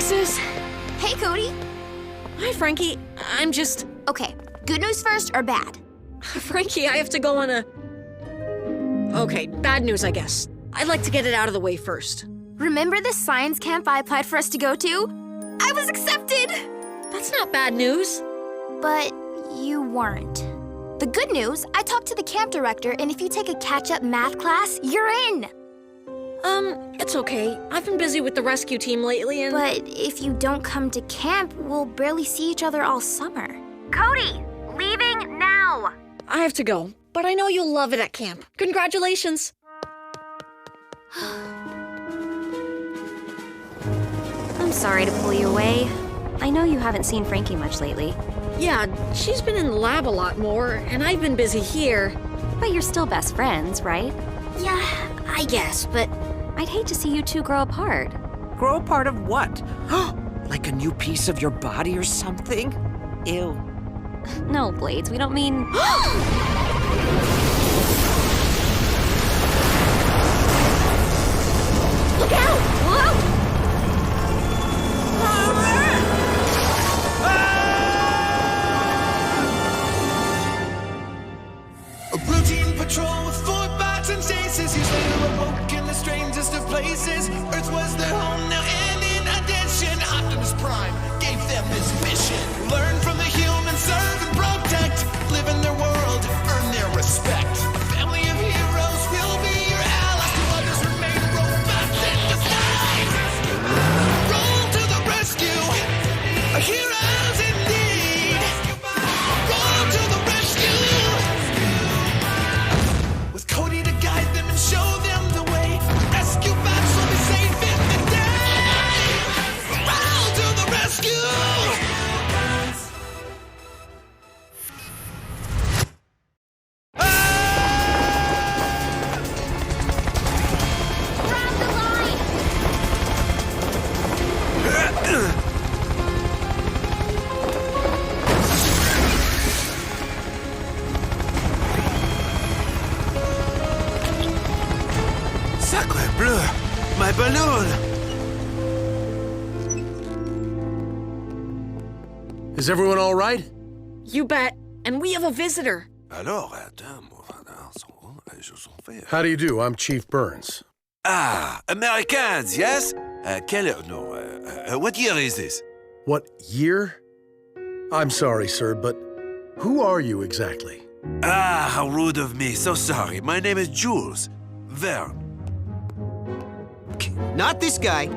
Thanks, sis. Hey, Cody. Hi, Frankie. I'm just... Okay, good news first or bad? Frankie, I have to go on a... Okay, bad news, I guess. I'd like to get it out of the way first. Remember the science camp I applied for us to go to? I was accepted! That's not bad news. But you weren't. The good news, I talked to the camp director, and if you take a catch-up math class, you're in. It's okay. I've been busy with the rescue team lately and... But if you don't come to camp, we'll barely see each other all summer. Cody, leaving now! I have to go, but I know you'll love it at camp. Congratulations. I'm sorry to pull you away. I know you haven't seen Frankie much lately. Yeah, she's been in the lab a lot more, and I've been busy here. But you're still best friends, right? Yeah, I guess, but... I'd hate to see you two grow apart. Grow apart of what? Like a new piece of your body or something? Ew. No, Blades, we don't mean... Look out! Whoa! A routine patrol with 4 bots and stasis. Years later, awoke in the strangest of places. Earth was their home now, and in addition, Optimus Prime gave them this mission: learn from the humans, serve and protect, live in their world, earn their respect. A family of heroes will be your allies. To others remain robots in disguise. Roll to the rescue, heroes indeed. Roll to the rescue. With Cody to guide them and show them the way, rescue bots will be safe in the day. Roll to the rescue! Grab the line! Sacre bleu! My balloon! Is everyone all right? You bet. And we have a visitor. Alors, How do you do? I'm Chief Burns. Ah, Americans, yes? What year is this? What year? I'm sorry, sir, but who are you exactly? Ah, how rude of me. So sorry. My name is Jules Verne. Not this guy.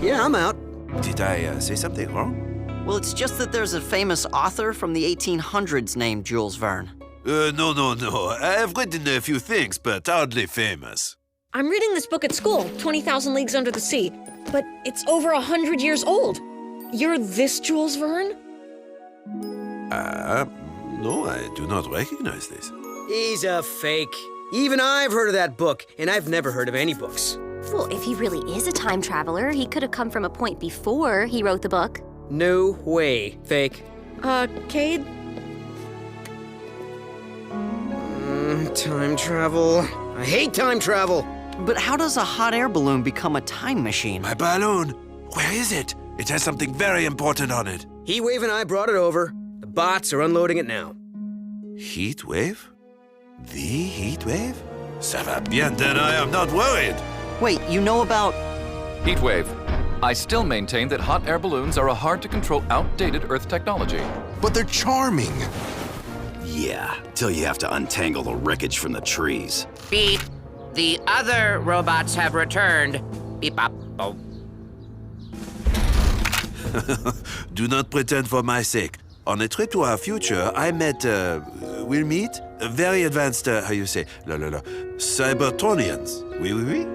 Yeah, I'm out. Did I say something wrong? Well, it's just that there's a famous author from the 1800s named Jules Verne. No. I've written a few things, but hardly famous. I'm reading this book at school, 20,000 Leagues Under the Sea, but it's over 100 years old. You're this Jules Verne? No, I do not recognize this. He's a fake. Even I've heard of that book, and I've never heard of any books. Well, if he really is a time traveler, he could have come from a point before he wrote the book. No way, fake. Cade? Time travel. I hate time travel. But how does a hot air balloon become a time machine? My balloon! Where is it? It has something very important on it. Heatwave and I brought it over. The bots are unloading it now. Heat wave? The heat wave? Ça va bien, then I am not worried. Wait, you know about... Heatwave. I still maintain that hot air balloons are a hard-to-control, outdated Earth technology. But they're charming. Yeah, till you have to untangle the wreckage from the trees. Beep. The other robots have returned. Beep up. Oh. Do not pretend for my sake. On a trip to our future, I met, we'll meet, a very advanced, how you say, Cybertronians. Oui.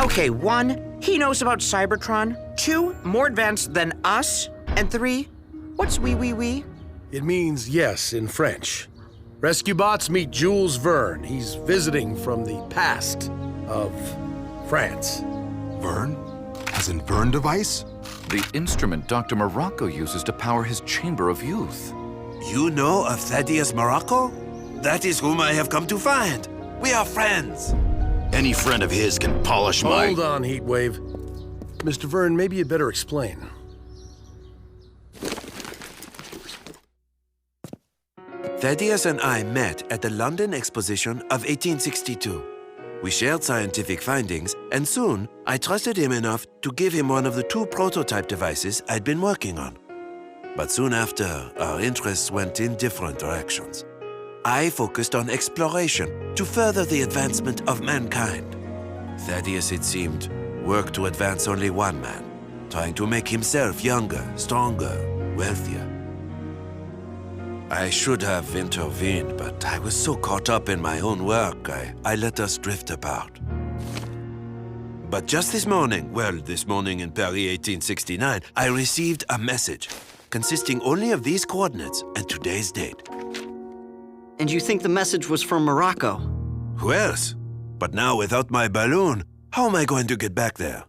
Okay, 1, he knows about Cybertron. 2, more advanced than us. And 3, what's we? It means yes in French. Rescue bots meet Jules Verne. He's visiting from the past of France. Verne? As in Verne device? The instrument Dr. Morocco uses to power his Chamber of Youth. You know of Thaddeus Morocco? That is whom I have come to find. We are friends. Any friend of his can polish my... Hold on, Heatwave. Mr. Verne, maybe you'd better explain. Thaddeus and I met at the London Exposition of 1862. We shared scientific findings, and soon I trusted him enough to give him one of the 2 prototype devices I'd been working on. But soon after, our interests went in different directions. I focused on exploration to further the advancement of mankind. Thaddeus, it seemed, worked to advance only one man, trying to make himself younger, stronger, wealthier. I should have intervened, but I was so caught up in my own work, I let us drift apart. But just this morning in Paris 1869, I received a message consisting only of these coordinates and today's date. And you think the message was from Morocco? Who else? But now without my balloon, how am I going to get back there?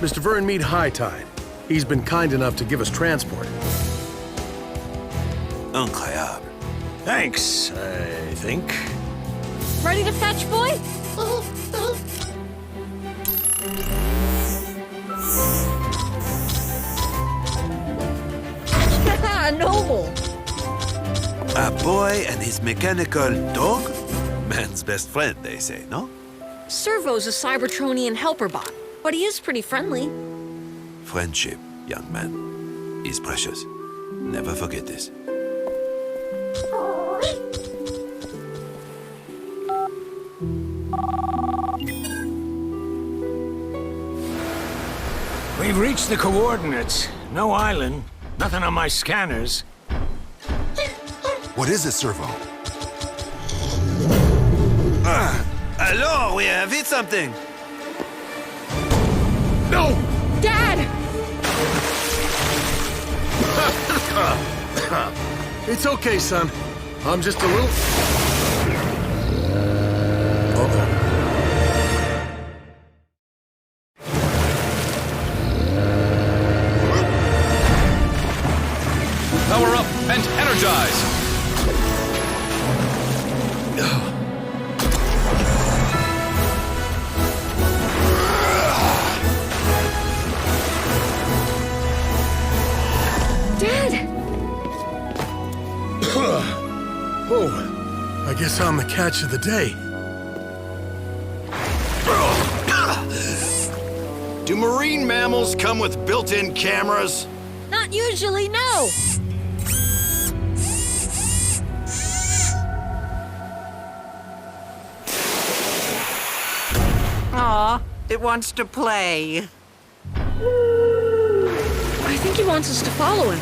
Mr. Verne, meet High Tide. He's been kind enough to give us transport. Incroyable. Thanks, I think. Ready to fetch, boy? Noble. A boy and his mechanical dog? Man's best friend, they say, no? Servo's a Cybertronian helper bot, but he is pretty friendly. Friendship, young man, is precious. Never forget this. We've reached the coordinates. No island. Nothing on my scanners. What is it, Servo? Hello, we have hit something. No! Dad! It's okay, son. I'm just a little... Power up and energize! Dad! Oh, I guess I'm the catch of the day. Do marine mammals come with built-in cameras? Not usually, no. Aw, it wants to play. I think he wants us to follow him.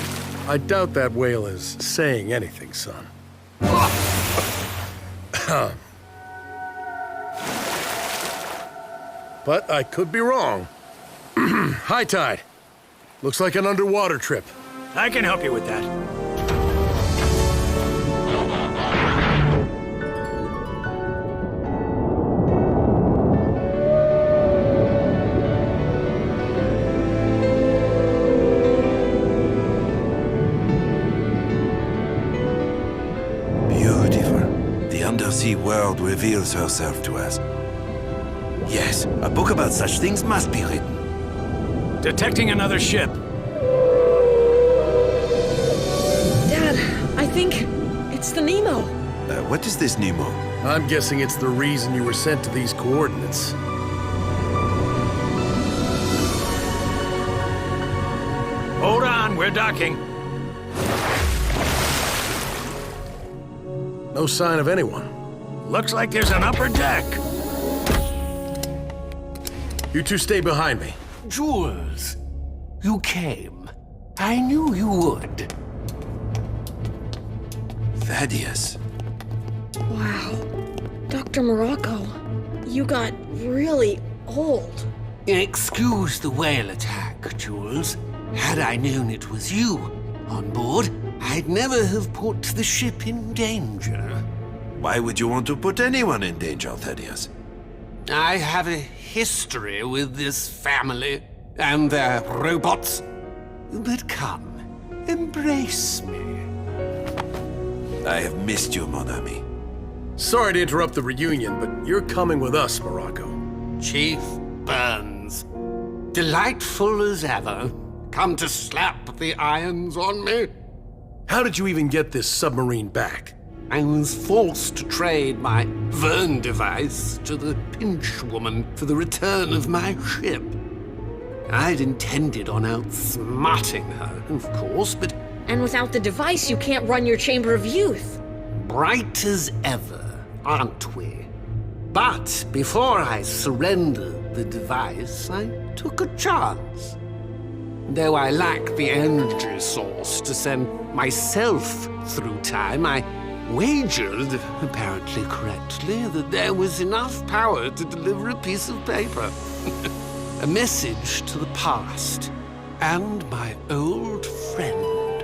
I doubt that whale is saying anything, son. But I could be wrong. High Tide. Looks like an underwater trip. I can help you with that. Beautiful. The undersea world reveals herself to us. Yes, a book about such things must be written. Detecting another ship. Dad, I think it's the Nemo. What is this, Nemo? I'm guessing it's the reason you were sent to these coordinates. Hold on, we're docking. No sign of anyone. Looks like there's an upper deck. You two stay behind me. Jules, you came. I knew you would. Thaddeus. Wow. Dr. Morocco, you got really old. Excuse the whale attack, Jules. Had I known it was you on board, I'd never have put the ship in danger. Why would you want to put anyone in danger, Thaddeus? I have a history with this family and their robots. But come, embrace me. I have missed you, mon ami. Sorry to interrupt the reunion, but you're coming with us, Morocco. Chief Burns, delightful as ever. Come to slap the irons on me? How did you even get this submarine back? I was forced to trade my Vern device to the Pinch Woman for the return of my ship. I'd intended on outsmarting her, of course, but... And without the device, you can't run your Chamber of Youth. Bright as ever, aren't we? But before I surrendered the device, I took a chance. Though I lack the energy source to send myself through time, I wagered, apparently correctly, that there was enough power to deliver a piece of paper. A message to the past and my old friend.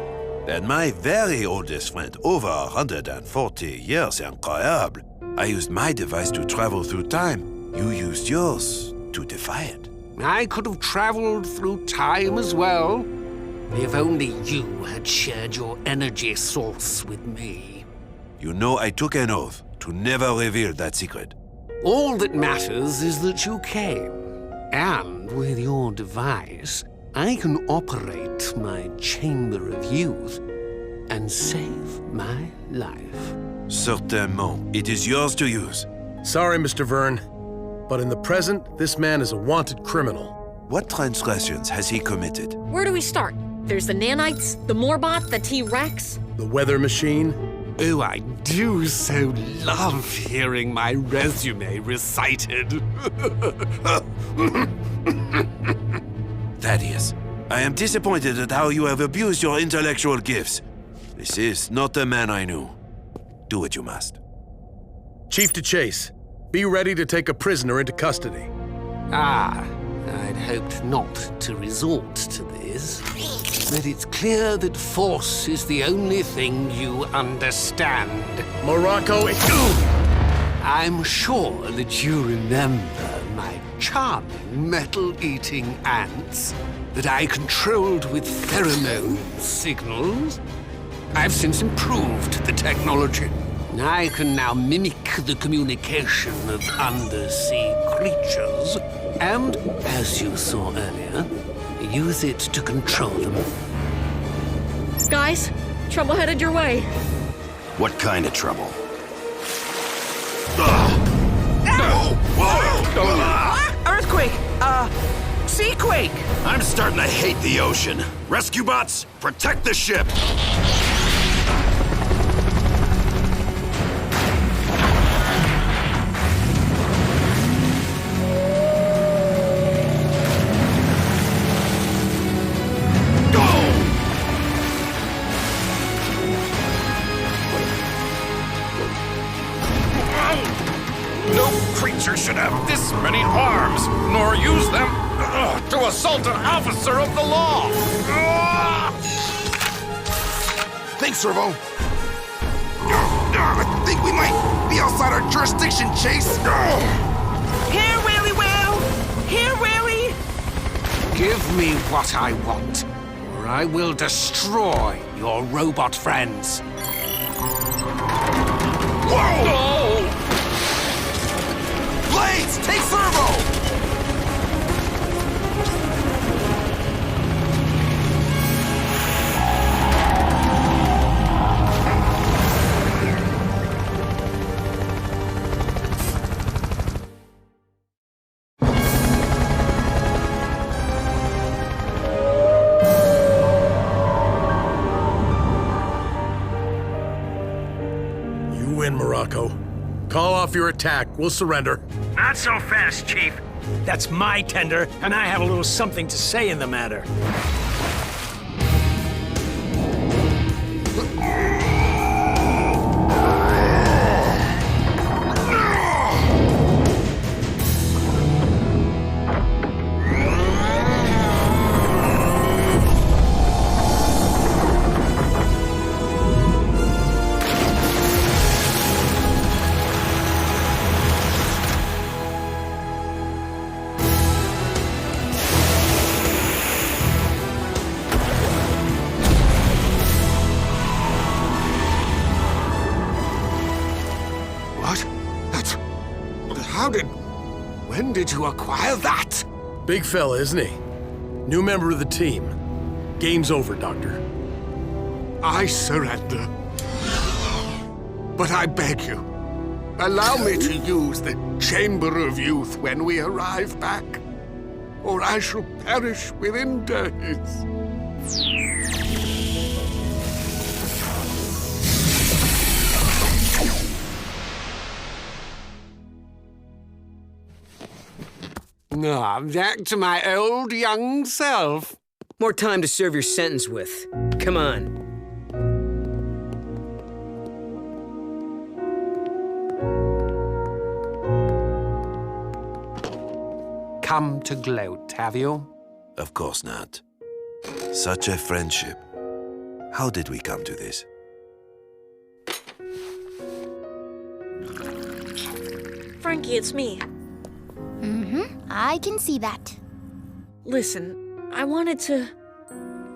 And my very oldest friend, over 140 years, incroyable. I used my device to travel through time. You used yours to defy it. I could have traveled through time as well, if only you had shared your energy source with me. You know I took an oath to never reveal that secret. All that matters is that you came. And with your device, I can operate my Chamber of Youth and save my life. Certainement. It is yours to use. Sorry, Mr. Vern, but in the present, this man is a wanted criminal. What transgressions has he committed? Where do we start? There's the nanites, the Morbot, the T-Rex. The weather machine. Oh, I do so love hearing my resume recited. Thaddeus, I am disappointed at how you have abused your intellectual gifts. This is not the man I knew. Do what you must. Chief to Chase, be ready to take a prisoner into custody. Ah, I'd hoped not to resort to this. But it's clear that force is the only thing you understand. Morocco, I'm sure that you remember my charming metal-eating ants that I controlled with pheromone signals. I've since improved the technology. I can now mimic the communication of undersea creatures, and, as you saw earlier, use it to control them. Guys, trouble headed your way. What kind of trouble? Earthquake! Seaquake! I'm starting to hate the ocean. Rescue bots, protect the ship! Should have this many arms, nor use them to assault an officer of the law. Thanks, Servo. I think we might be outside our jurisdiction, Chase. Here, Willy Will! Here, Willy! Give me what I want, or I will destroy your robot friends. Whoa! No! Blades, take Servo! You win, Morocco. Call off your attack. We'll surrender. Not so fast, Chief. That's my tender, and I have a little something to say in the matter. did you acquire that? Big fella, isn't he? New member of the team. Game's over, Doctor. I surrender. But I beg you, allow me to use the Chamber of Youth when we arrive back, or I shall perish within days. Ah, back to my old young self. More time to serve your sentence with. Come on. Come to gloat, have you? Of course not. Such a friendship. How did we come to this? Frankie, it's me. I can see that. Listen, I wanted to...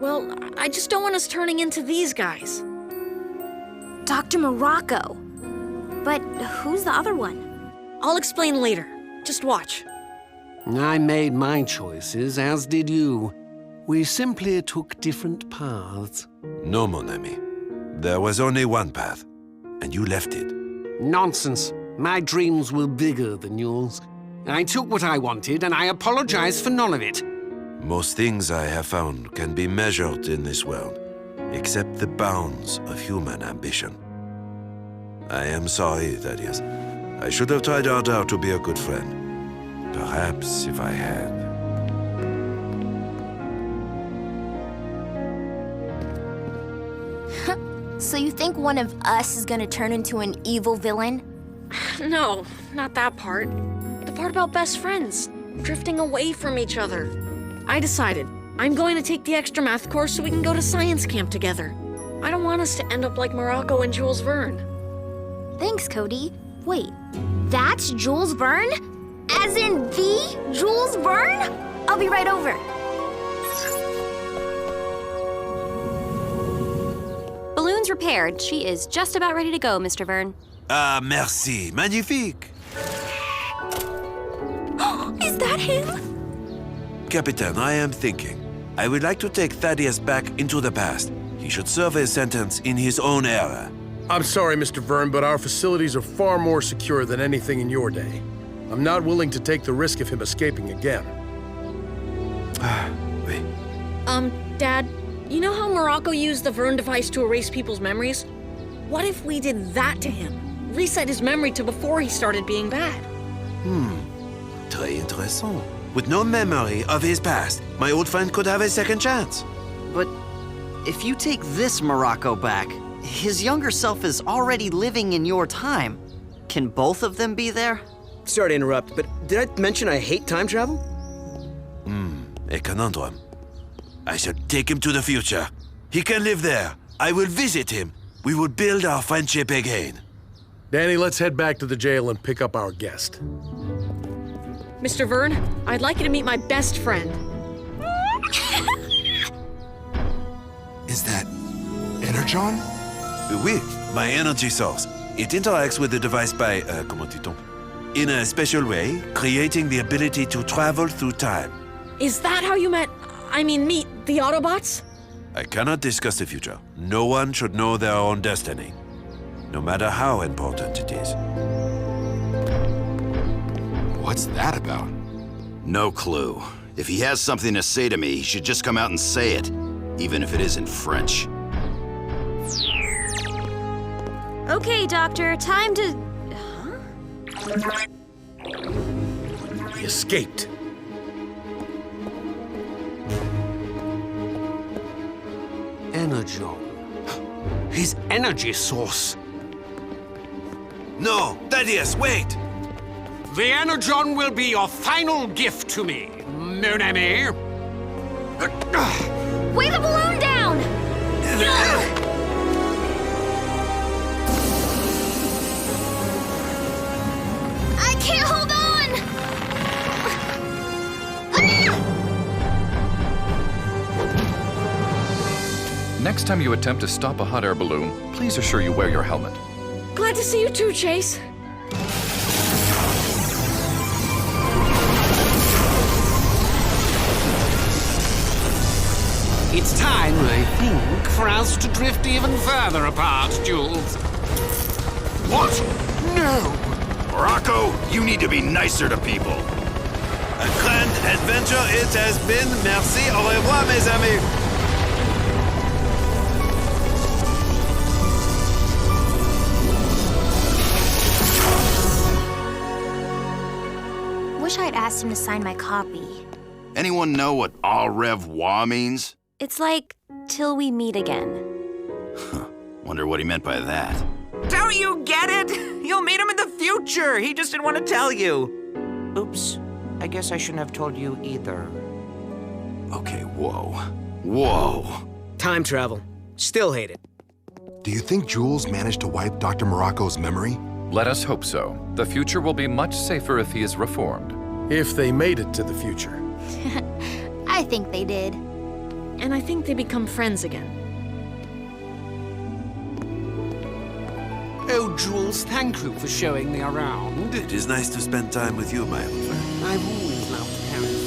Well, I just don't want us turning into these guys. Dr. Morocco. But who's the other one? I'll explain later. Just watch. I made my choices, as did you. We simply took different paths. No, mon ami. There was only one path, and you left it. Nonsense. My dreams were bigger than yours. I took what I wanted, and I apologize for none of it. Most things I have found can be measured in this world, except the bounds of human ambition. I am sorry, Thaddeus. I should have tried harder to be a good friend. Perhaps if I had. So you think one of us is gonna turn into an evil villain? No, not that part. The part about best friends, drifting away from each other. I decided I'm going to take the extra math course so we can go to science camp together. I don't want us to end up like Morocco and Jules Verne. Thanks, Cody. Wait, that's Jules Verne? As in the Jules Verne? I'll be right over. Balloon's repaired. She is just about ready to go, Mr. Verne. Ah, merci. Magnifique. Is that him? Captain, I am thinking. I would like to take Thaddeus back into the past. He should serve his sentence in his own era. I'm sorry, Mr. Verne, but our facilities are far more secure than anything in your day. I'm not willing to take the risk of him escaping again. Oui. Dad, you know how Morocco used the Verne device to erase people's memories? What if we did that to him? Reset his memory to before he started being bad. Très intéressant. With no memory of his past, my old friend could have a second chance. But if you take this Morocco back, his younger self is already living in your time. Can both of them be there? Sorry to interrupt, but did I mention I hate time travel? A conundrum. I shall take him to the future. He can live there. I will visit him. We will build our friendship again. Danny, let's head back to the jail and pick up our guest. Mr. Verne, I'd like you to meet my best friend. Is that Energon? Oui, my energy source. It interacts with the device by, comment dit-on? In a special way, creating the ability to travel through time. Is that how you meet the Autobots? I cannot discuss the future. No one should know their own destiny, no matter how important it is. What's that about? No clue. If he has something to say to me, he should just come out and say it, even if it is in French. Okay, Doctor, time to... He escaped. Energon. His energy source. No, Thaddeus, wait! The Energon will be your final gift to me, mon ami. Weigh the balloon down! I can't hold on! Next time you attempt to stop a hot air balloon, please assure you wear your helmet. Glad to see you too, Chase. It's time, I think, for us to drift even further apart, Jules. What? No! Morocco, you need to be nicer to people. A grand adventure it has been. Merci. Au revoir, mes amis. Wish I'd asked him to sign my copy. Anyone know what au revoir means? It's like, till we meet again. Wonder what he meant by that. Don't you get it? You'll meet him in the future. He just didn't want to tell you. Oops. I guess I shouldn't have told you either. Okay, whoa. Whoa. Time travel. Still hate it. Do you think Jules managed to wipe Dr. Morocco's memory? Let us hope so. The future will be much safer if he is reformed. If they made it to the future. I think they did. And I think they become friends again. Oh, Jules, thank you for showing me around. It is nice to spend time with you, my old friend. I've always loved Paris.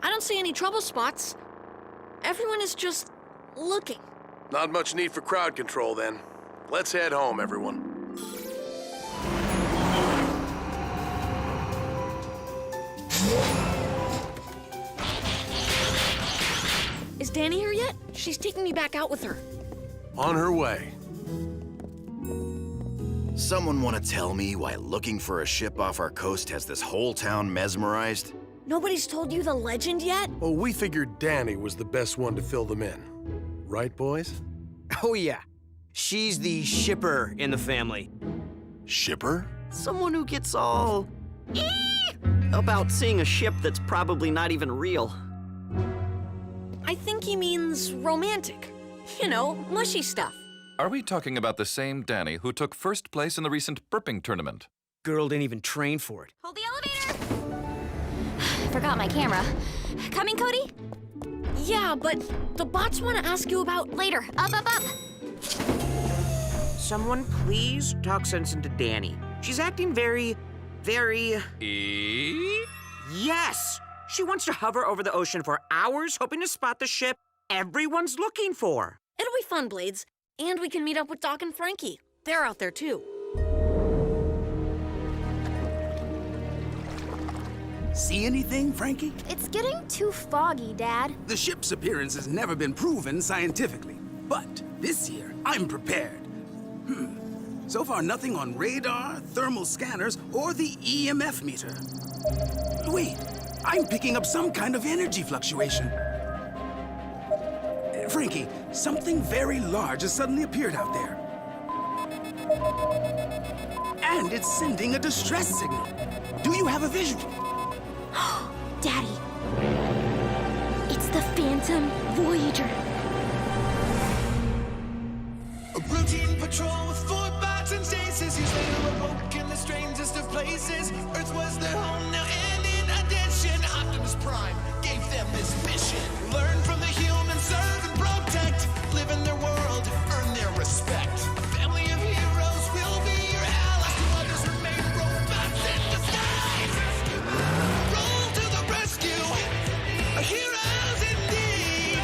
I don't see any trouble spots. Everyone is just looking. Not much need for crowd control, then. Let's head home, everyone. Is Danny here yet? She's taking me back out with her. On her way. Someone want to tell me why looking for a ship off our coast has this whole town mesmerized? Nobody's told you the legend yet? Oh, we figured Danny was the best one to fill them in. Right, boys? Oh, yeah. She's the shipper in the family. Shipper? Someone who gets all about seeing a ship that's probably not even real. I think he means romantic. You know, mushy stuff. Are we talking about the same Danny who took first place in the recent burping tournament? Girl didn't even train for it. Hold the elevator! Forgot my camera. Coming, Cody? Yeah, but the bots want to ask you about... Later. Up, up, up! Someone please talk sense into Danny. She's acting very... Yes! She wants to hover over the ocean for hours, hoping to spot the ship everyone's looking for. It'll be fun, Blades. And we can meet up with Doc and Frankie. They're out there, too. See anything, Frankie? It's getting too foggy, Dad. The ship's appearance has never been proven scientifically, but this year, I'm prepared. So far, nothing on radar, thermal scanners, or the EMF meter. Wait, I'm picking up some kind of energy fluctuation. Frankie, something very large has suddenly appeared out there. And it's sending a distress signal. Do you have a visual? Daddy. It's the Phantom Voyager. A routine patrol with 4 bots and stasis. Years later awoke in the strangest of places. Earth was their home now, and in addition, Optimus Prime gave them this mission. Learn from the humans, serve and protect. Live in their world, earn their respect. A family of heroes will be your allies. To others remain robots in disguise. Roll to the rescue. Heroes indeed.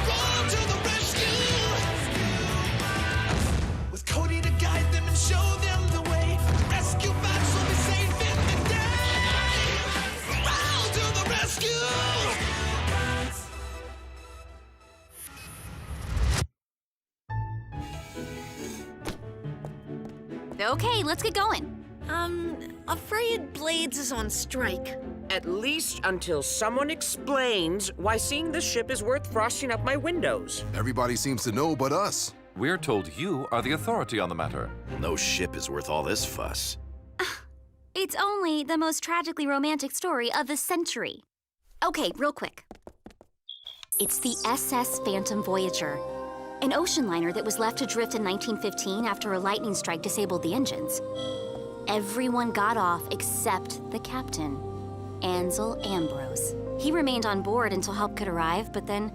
Roll to the rescue. With Cody to guide them and show them the way. Rescue bots will be safe in the day. Roll to the rescue. Okay, let's get going. Afraid Blades is on strike. At least until someone explains why seeing this ship is worth frosting up my windows. Everybody seems to know but us. We're told you are the authority on the matter. No ship is worth all this fuss. It's only the most tragically romantic story of the century. Okay, real quick. It's the SS Phantom Voyager, an ocean liner that was left adrift in 1915 after a lightning strike disabled the engines. Everyone got off except the captain, Ansel Ambrose. He remained on board until help could arrive, but then,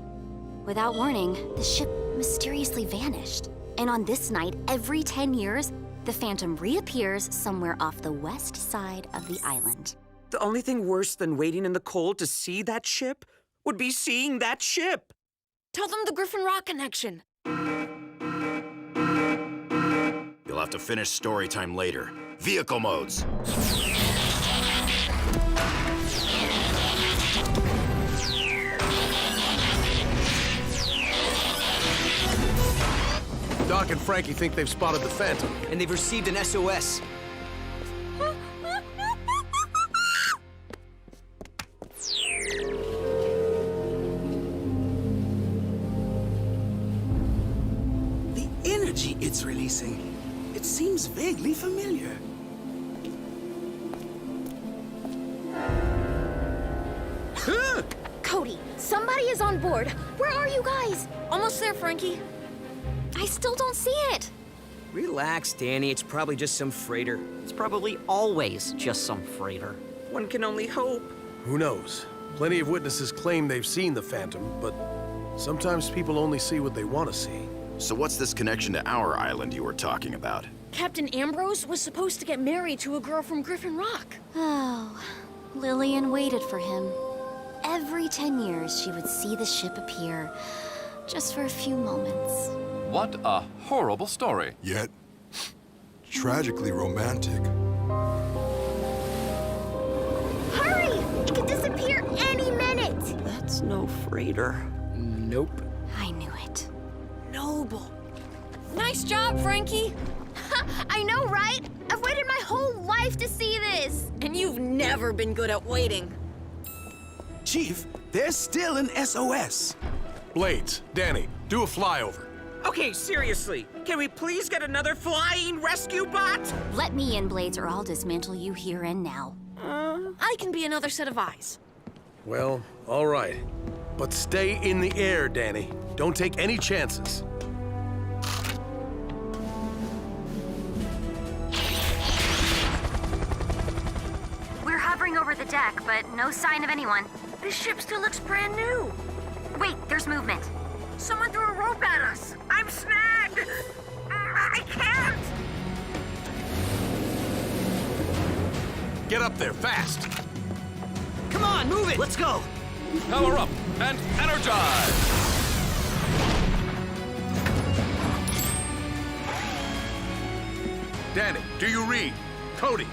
without warning, the ship mysteriously vanished. And on this night, every 10 years, the Phantom reappears somewhere off the west side of the island. The only thing worse than waiting in the cold to see that ship would be seeing that ship. Tell them the Griffin Rock connection. You'll have to finish story time later. Vehicle modes. Doc and Frankie think they've spotted the Phantom. And they've received an SOS. The energy it's releasing, it seems vaguely familiar. Cody, somebody is on board. Where are you guys? Almost there, Frankie. I still don't see it. Relax, Danny. It's probably just some freighter. It's probably always just some freighter. One can only hope. Who knows? Plenty of witnesses claim they've seen the Phantom, but sometimes people only see what they want to see. So what's this connection to our island you were talking about? Captain Ambrose was supposed to get married to a girl from Griffin Rock. Oh, Lillian waited for him. Every 10 years, she would see the ship appear, just for a few moments. What a horrible story. Yet, tragically romantic. Hurry! It could disappear any minute! That's no freighter. Nope. I knew it. Noble. Nice job, Frankie. I know, right? I've waited my whole life to see this! And you've never been good at waiting. Chief, there's still an SOS. Blades, Danny, do a flyover. Okay, seriously, can we please get another flying rescue bot? Let me in, Blades, or I'll dismantle you here and now. I can be another set of eyes. Well, all right. But stay in the air, Danny. Don't take any chances. We're hovering over the deck, but no sign of anyone. This ship still looks brand new. Wait, there's movement. Someone threw a rope at us. I'm snagged. I can't. Get up there, fast. Come on, move it! Let's go! Power up and energize! Danny, do you read? Cody.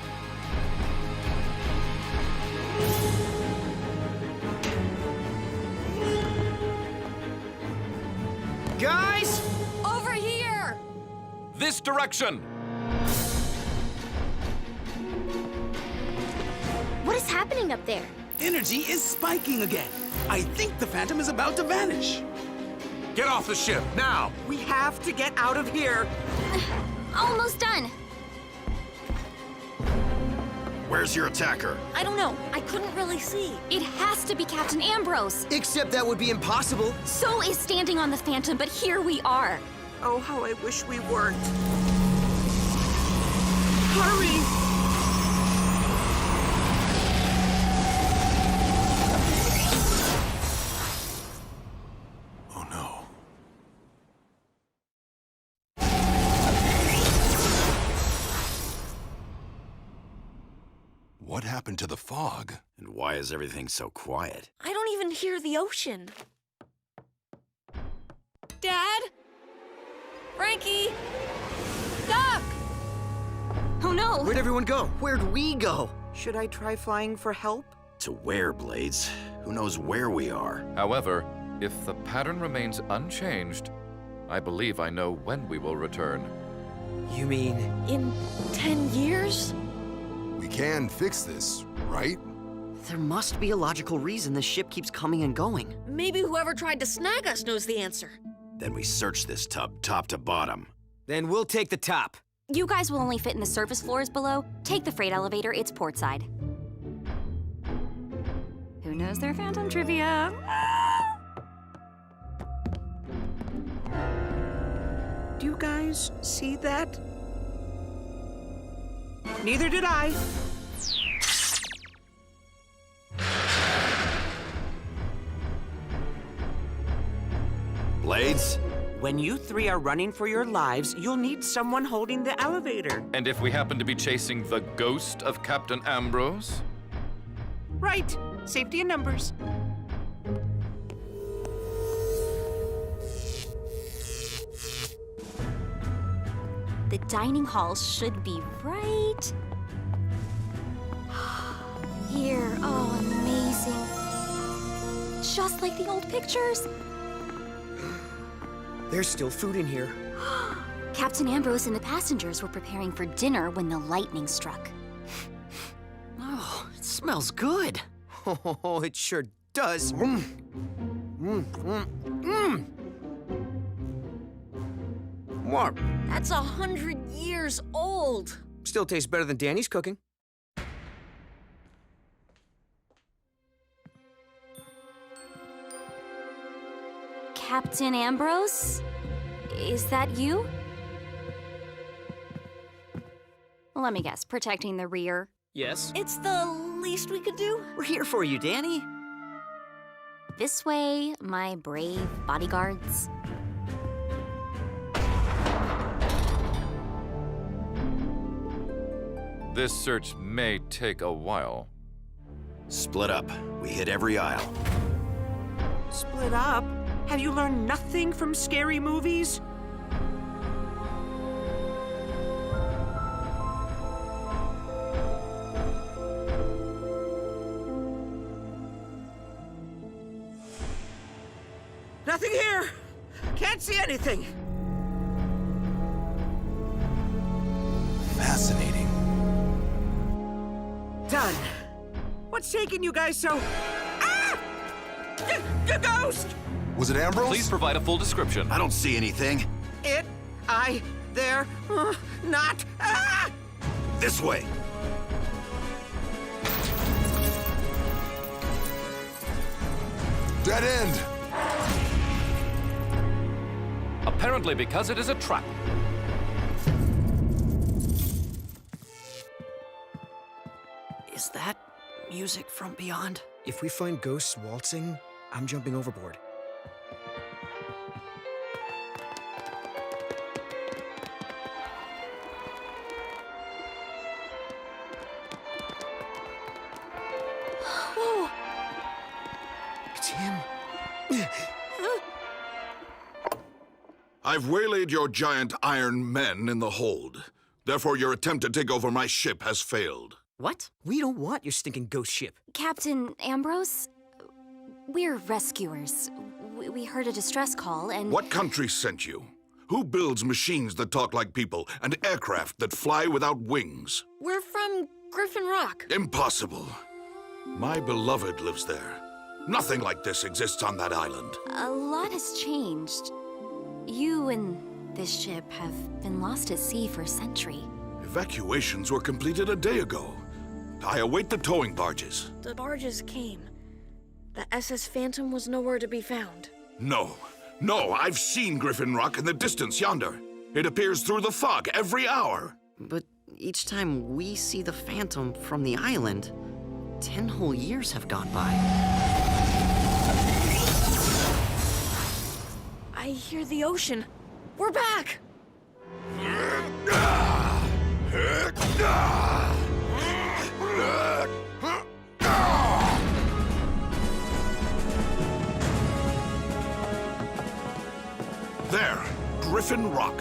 Guys! Over here! This direction! What is happening up there? Energy is spiking again. I think the Phantom is about to vanish. Get off the ship, now! We have to get out of here. Almost done. Where's your attacker? I don't know. I couldn't really see. It has to be Captain Ambrose. Except that would be impossible. So is standing on the Phantom, but here we are. Oh, how I wish we weren't. Hurry! Oh no. What happened to the fog? And why is everything so quiet? I don't even hear the ocean. Dad? Frankie? Doc! Oh no! Where'd everyone go? Where'd we go? Should I try flying for help? To where, Blades? Who knows where we are? However, if the pattern remains unchanged, I believe I know when we will return. You mean... In 10 years? We can fix this, right? There must be a logical reason this ship keeps coming and going. Maybe whoever tried to snag us knows the answer. Then we search this tub top to bottom. Then we'll take the top. You guys will only fit in the surface floors below. Take the freight elevator, it's port side. Who knows their Phantom trivia? Do you guys see that? Neither did I. Blades? When you three are running for your lives, you'll need someone holding the elevator. And if we happen to be chasing the ghost of Captain Ambrose? Right. Safety in numbers. The dining hall should be right here. Oh, amazing. Just like the old pictures. There's still food in here. Captain Ambrose and the passengers were preparing for dinner when the lightning struck. Oh, it smells good. Oh, it sure does. What? That's 100 years old. Still tastes better than Danny's cooking. Captain Ambrose? Is that you? Let me guess, protecting the rear. Yes. It's the least we could do. We're here for you, Danny. This way, my brave bodyguards. This search may take a while. Split up. We hit every aisle. Split up? Have you learned nothing from scary movies? Nothing here! Can't see anything! Fascinating. Done. What's taking you guys so... Ah! The ghost! Was it Ambrose? Please provide a full description. I don't see anything. It, I, there, not... Ah! This way. Dead end. Apparently because it is a trap. Is that music from beyond? If we find ghosts waltzing, I'm jumping overboard. Whoa! It's him. I've waylaid your giant iron men in the hold. Therefore, your attempt to take over my ship has failed. What? We don't want your stinking ghost ship. Captain Ambrose? We're rescuers. We heard a distress call and... What country sent you? Who builds machines that talk like people and aircraft that fly without wings? We're from Griffin Rock. Impossible. My beloved lives there. Nothing like this exists on that island. A lot has changed. You and this ship have been lost at sea for a century. Evacuations were completed a day ago. I await the towing barges. The barges came. The SS Phantom was nowhere to be found. No, I've seen Griffin Rock in the distance yonder. It appears through the fog every hour. But each time we see the Phantom from the island, 10 whole years have gone by. I hear the ocean. We're back! There, Griffin Rock.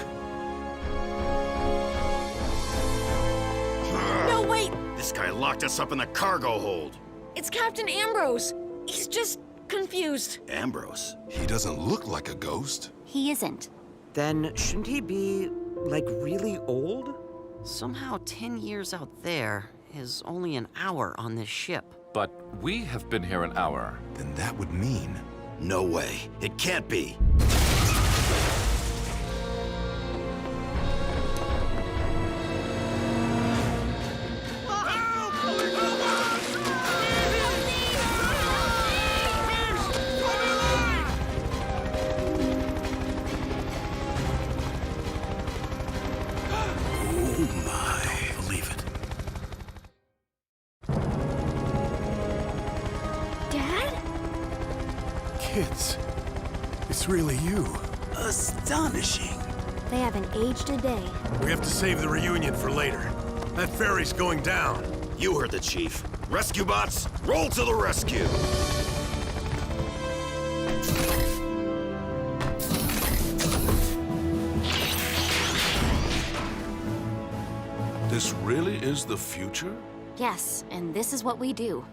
No, wait! This guy locked us up in the cargo hold. It's Captain Ambrose. He's just confused. Ambrose? He doesn't look like a ghost. He isn't. Then shouldn't he be Like really old? Somehow 10 years out there is only an hour on this ship. But we have been here an hour. Then that would mean... No way. It can't be. Kids, it's really you. Astonishing. They haven't aged a day. We have to save the reunion for later. That ferry's going down. You heard the chief. Rescue bots, roll to the rescue! This really is the future? Yes, and this is what we do.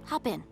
Hop in.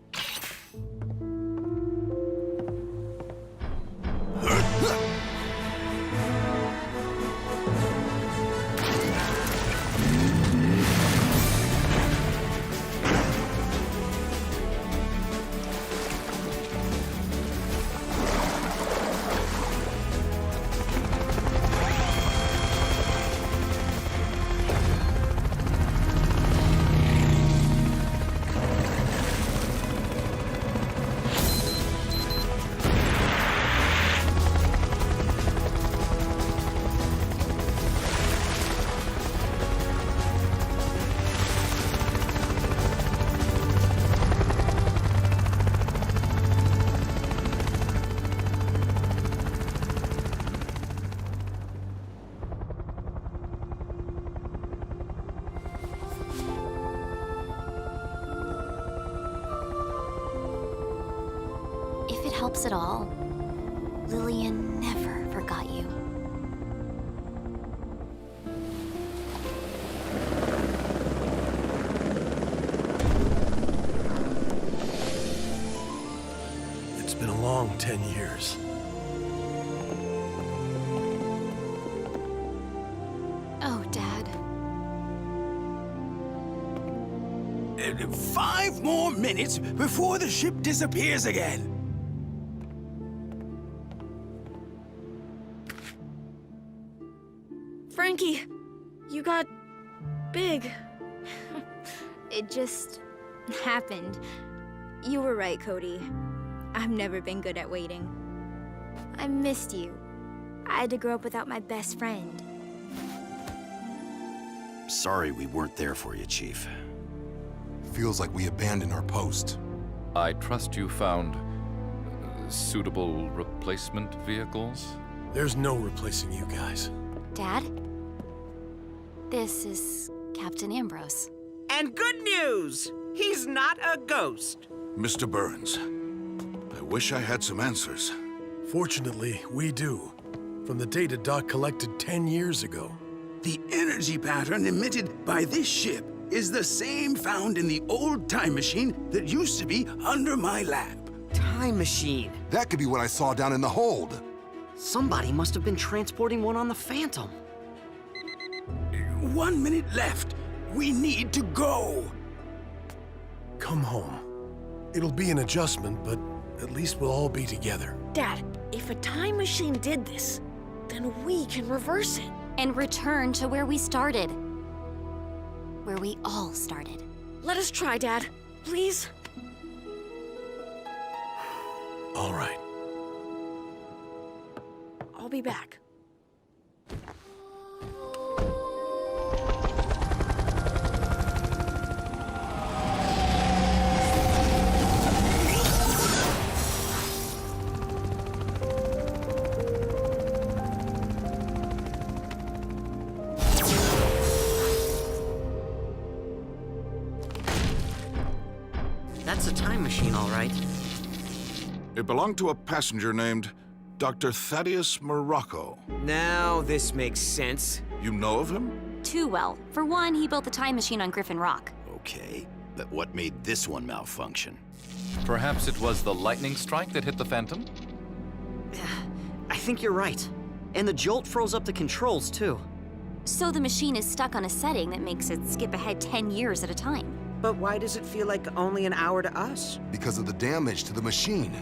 If it helps at all, Lillian never forgot you. It's been a long 10 years. Oh, Dad. 5 more minutes before the ship disappears again. Frankie, you got big. It just happened. You were right, Cody. I've never been good at waiting. I missed you. I had to grow up without my best friend. Sorry we weren't there for you, Chief. Feels like we abandoned our post. I trust you found suitable replacement vehicles? There's no replacing you guys. Dad? This is Captain Ambrose. And good news! He's not a ghost. Mr. Burns, I wish I had some answers. Fortunately, we do. From the data Doc collected 10 years ago. The energy pattern emitted by this ship is the same found in the old time machine that used to be under my lab. Time machine. That could be what I saw down in the hold. Somebody must have been transporting one on the Phantom. 1 minute left. We need to go. Come home. It'll be an adjustment, but at least we'll all be together. Dad, if a time machine did this, then we can reverse it. And return to where we started. Where we all started. Let us try, Dad. Please? All right. I'll be back. That's a time machine, all right. It belonged to a passenger named Dr. Thaddeus Morocco. Now this makes sense. You know of him? Too well. For one, he built the time machine on Griffin Rock. Okay, but what made this one malfunction? Perhaps it was the lightning strike that hit the Phantom? I think you're right. And the jolt froze up the controls, too. So the machine is stuck on a setting that makes it skip ahead 10 years at a time. But why does it feel like only an hour to us? Because of the damage to the machine.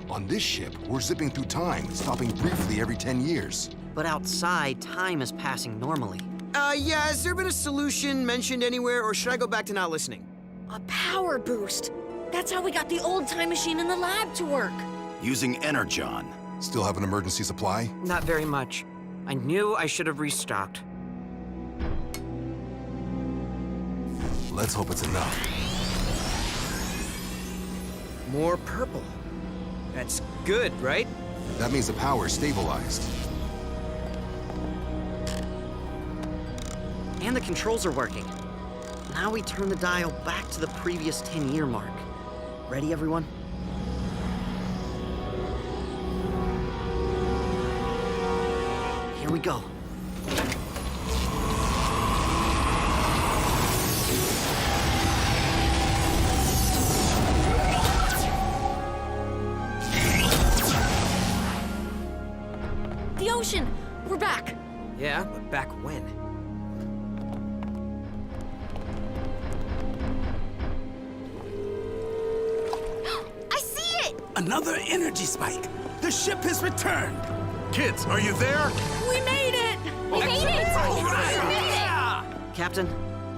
On this ship, we're zipping through time, stopping briefly every 10 years. But outside, time is passing normally. Yeah, has there been a solution mentioned anywhere, or should I go back to not listening? A power boost. That's how we got the old time machine in the lab to work. Using Energon. Still have an emergency supply? Not very much. I knew I should have restocked. Let's hope it's enough. More purple. That's good, right? That means the power's stabilized. And the controls are working. Now we turn the dial back to the previous 10-year mark. Ready, everyone? Here we go. The ocean! We're back! Yeah, but back when? I see it! Another energy spike. The ship has returned. Kids, are you there? We made it! We made it! Captain,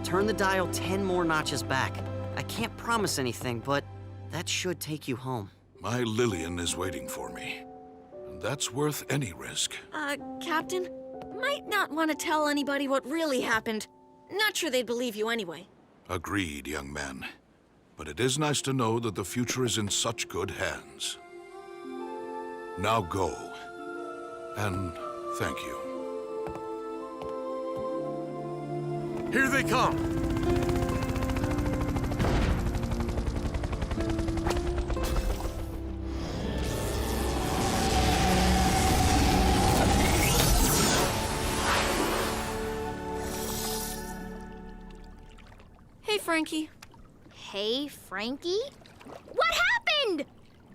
turn the dial 10 more notches back. I can't promise anything, but that should take you home. My Lillian is waiting for me. And that's worth any risk. Captain? Might not want to tell anybody what really happened. Not sure they'd believe you anyway. Agreed, young man. But it is nice to know that the future is in such good hands. Now go. And thank you. Here they come. Hey, Frankie. Hey, Frankie? What happened?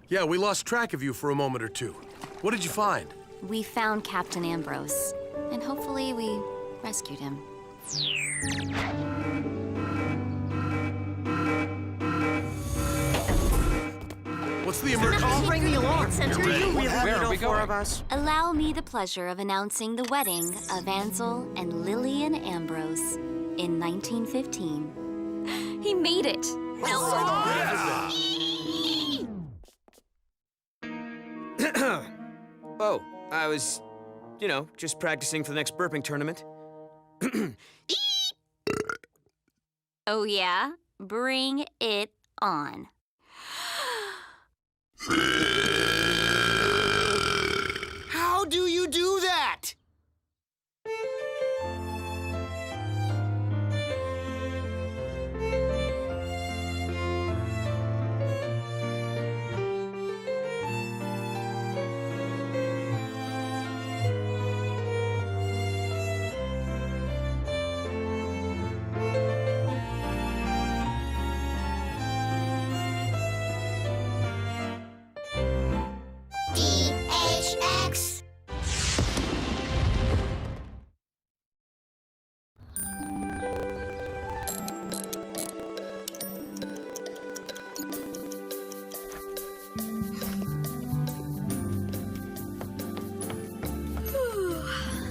Yeah, we lost track of you for a moment or two. What did you find? We found Captain Ambrose, and hopefully we rescued him. What's the emergency? Ring the alarm. Do you really Where need are all we four going? of us? Allow me the pleasure of announcing the wedding of Ansel and Lillian Ambrose in 1915. He made it! Oh, I was, just practicing for the next burping tournament. Oh yeah? Bring it on. How do you do that? DHX.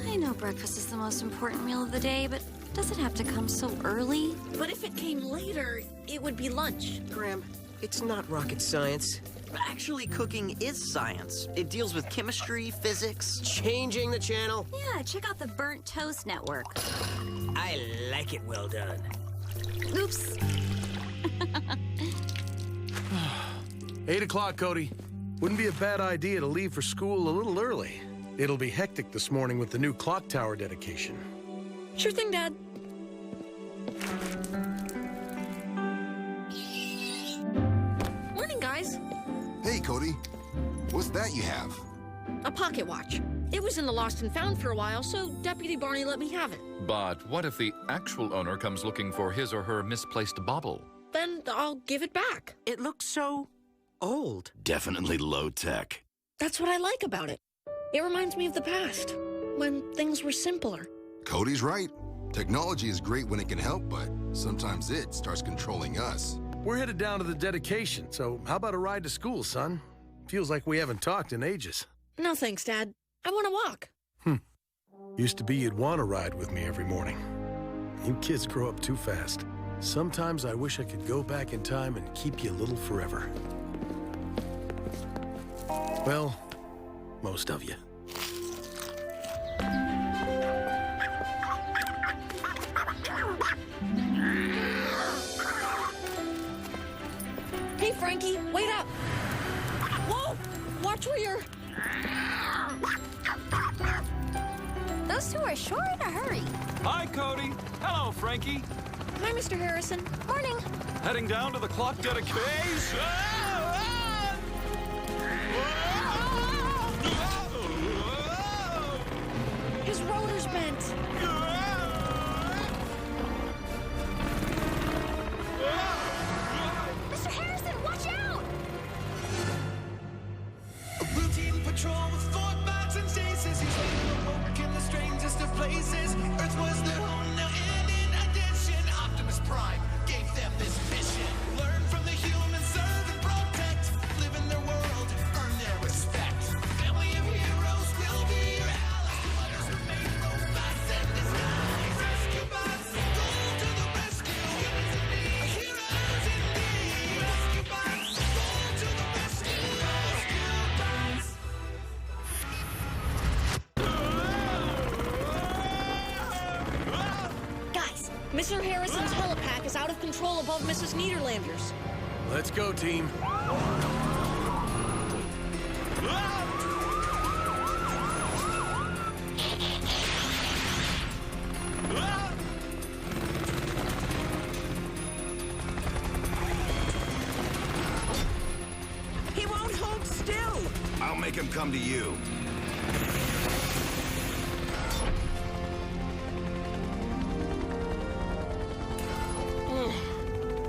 I know breakfast is the most important meal of the day, but does it have to come so early? But if it came later, it would be lunch. Graham, it's not rocket science. Actually, cooking is science. It deals with chemistry, physics. Changing the channel. Yeah, check out the Burnt Toast Network. I like it well done. Oops. 8 o'clock, Cody. Wouldn't be a bad idea to leave for school a little early. It'll be hectic this morning with the new clock tower dedication. Sure thing, Dad. Morning, guys. Hey, Cody. What's that you have? A pocket watch. It was in the lost and found for a while, so Deputy Barney let me have it. But what if the actual owner comes looking for his or her misplaced bauble? Then I'll give it back. It looks so old. Definitely low tech. That's what I like about it. It reminds me of the past, when things were simpler. Cody's right. Technology is great when it can help, but sometimes it starts controlling us. We're headed down to the dedication, so how about a ride to school, son? Feels like we haven't talked in ages. No thanks, Dad. I want to walk. Used to be you'd want to ride with me every morning. You kids grow up too fast. Sometimes I wish I could go back in time and keep you little forever. Well, most of you. Hey, Frankie, wait up! Whoa! Watch where you're... Those two are sure in a hurry. Hi, Cody. Hello, Frankie. Hi, Mr. Harrison. Morning. Heading down to the clock dedication. His rotor's bent. Mr. Harrison, watch out! A routine patrol with 4 bots and stasis. He's awoke in the strangest of places. Earth was their home now, and in addition, Optimus Prime gave them this mission. Learn from the humans, serve and protect. Live in their world, earn their respect. Family of heroes will be your allies. Others remain robots in disguise. Rescue bots, go to the rescue. Humans in need, heroes indeed. Rescue bots, go to the rescue. Rescue bots. Guys, Mr. Harrison's helipack is out of control above Mrs. Niederlander's. Let's go, team. He won't hold still! I'll make him come to you.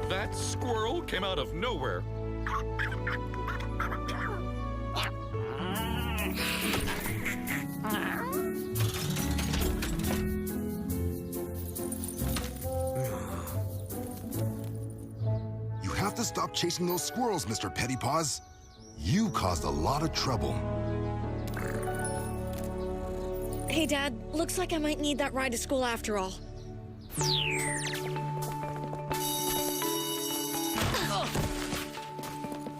That squirrel came out of nowhere. You have to stop chasing those squirrels, Mr. Pettypaws. You caused a lot of trouble. Hey, Dad, looks like I might need that ride to school after all.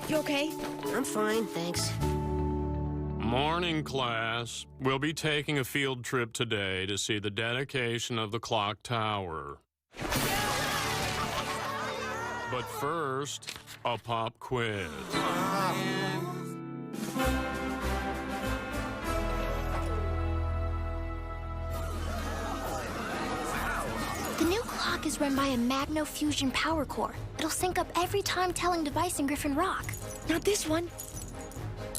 You okay? I'm fine, thanks. Morning, class. We'll be taking a field trip today to see the dedication of the clock tower. But first, a pop quiz. The new clock is run by a Magno-Fusion power core. It'll sync up every time-telling device in Griffin Rock. Not this one.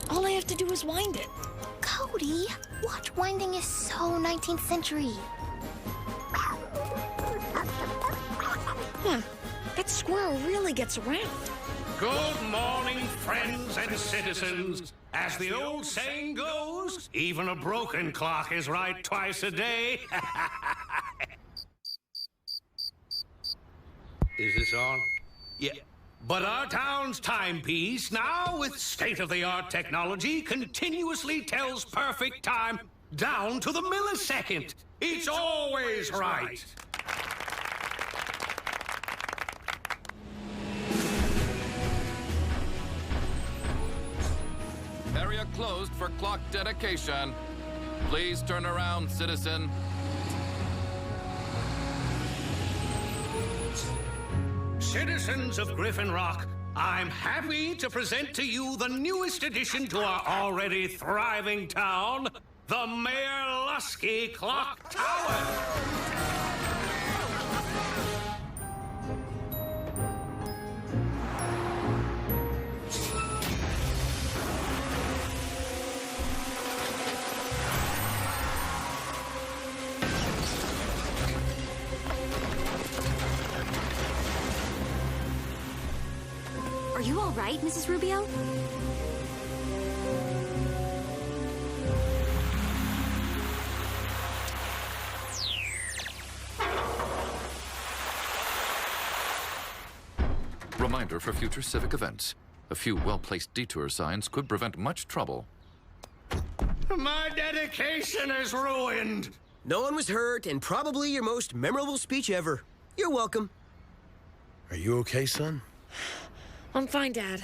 All I have to do is wind it. Cody, watch winding is so 19th century. Huh. That squirrel really gets around. Good morning, friends and citizens. As the old saying goes, even a broken clock is right twice a day. Is this on? Yeah. But our town's timepiece, now with state-of-the-art technology, continuously tells perfect time down to the millisecond. It's always right. Area closed for clock dedication. Please turn around, citizen. Citizens of Griffin Rock, I'm happy to present to you the newest addition to our already thriving town, the Mayor Lusky Clock Tower. Are you all right, Mrs. Rubio? Reminder for future civic events. A few well-placed detour signs could prevent much trouble. My dedication is ruined. No one was hurt, and probably your most memorable speech ever. You're welcome. Are you okay, son? I'm fine, Dad.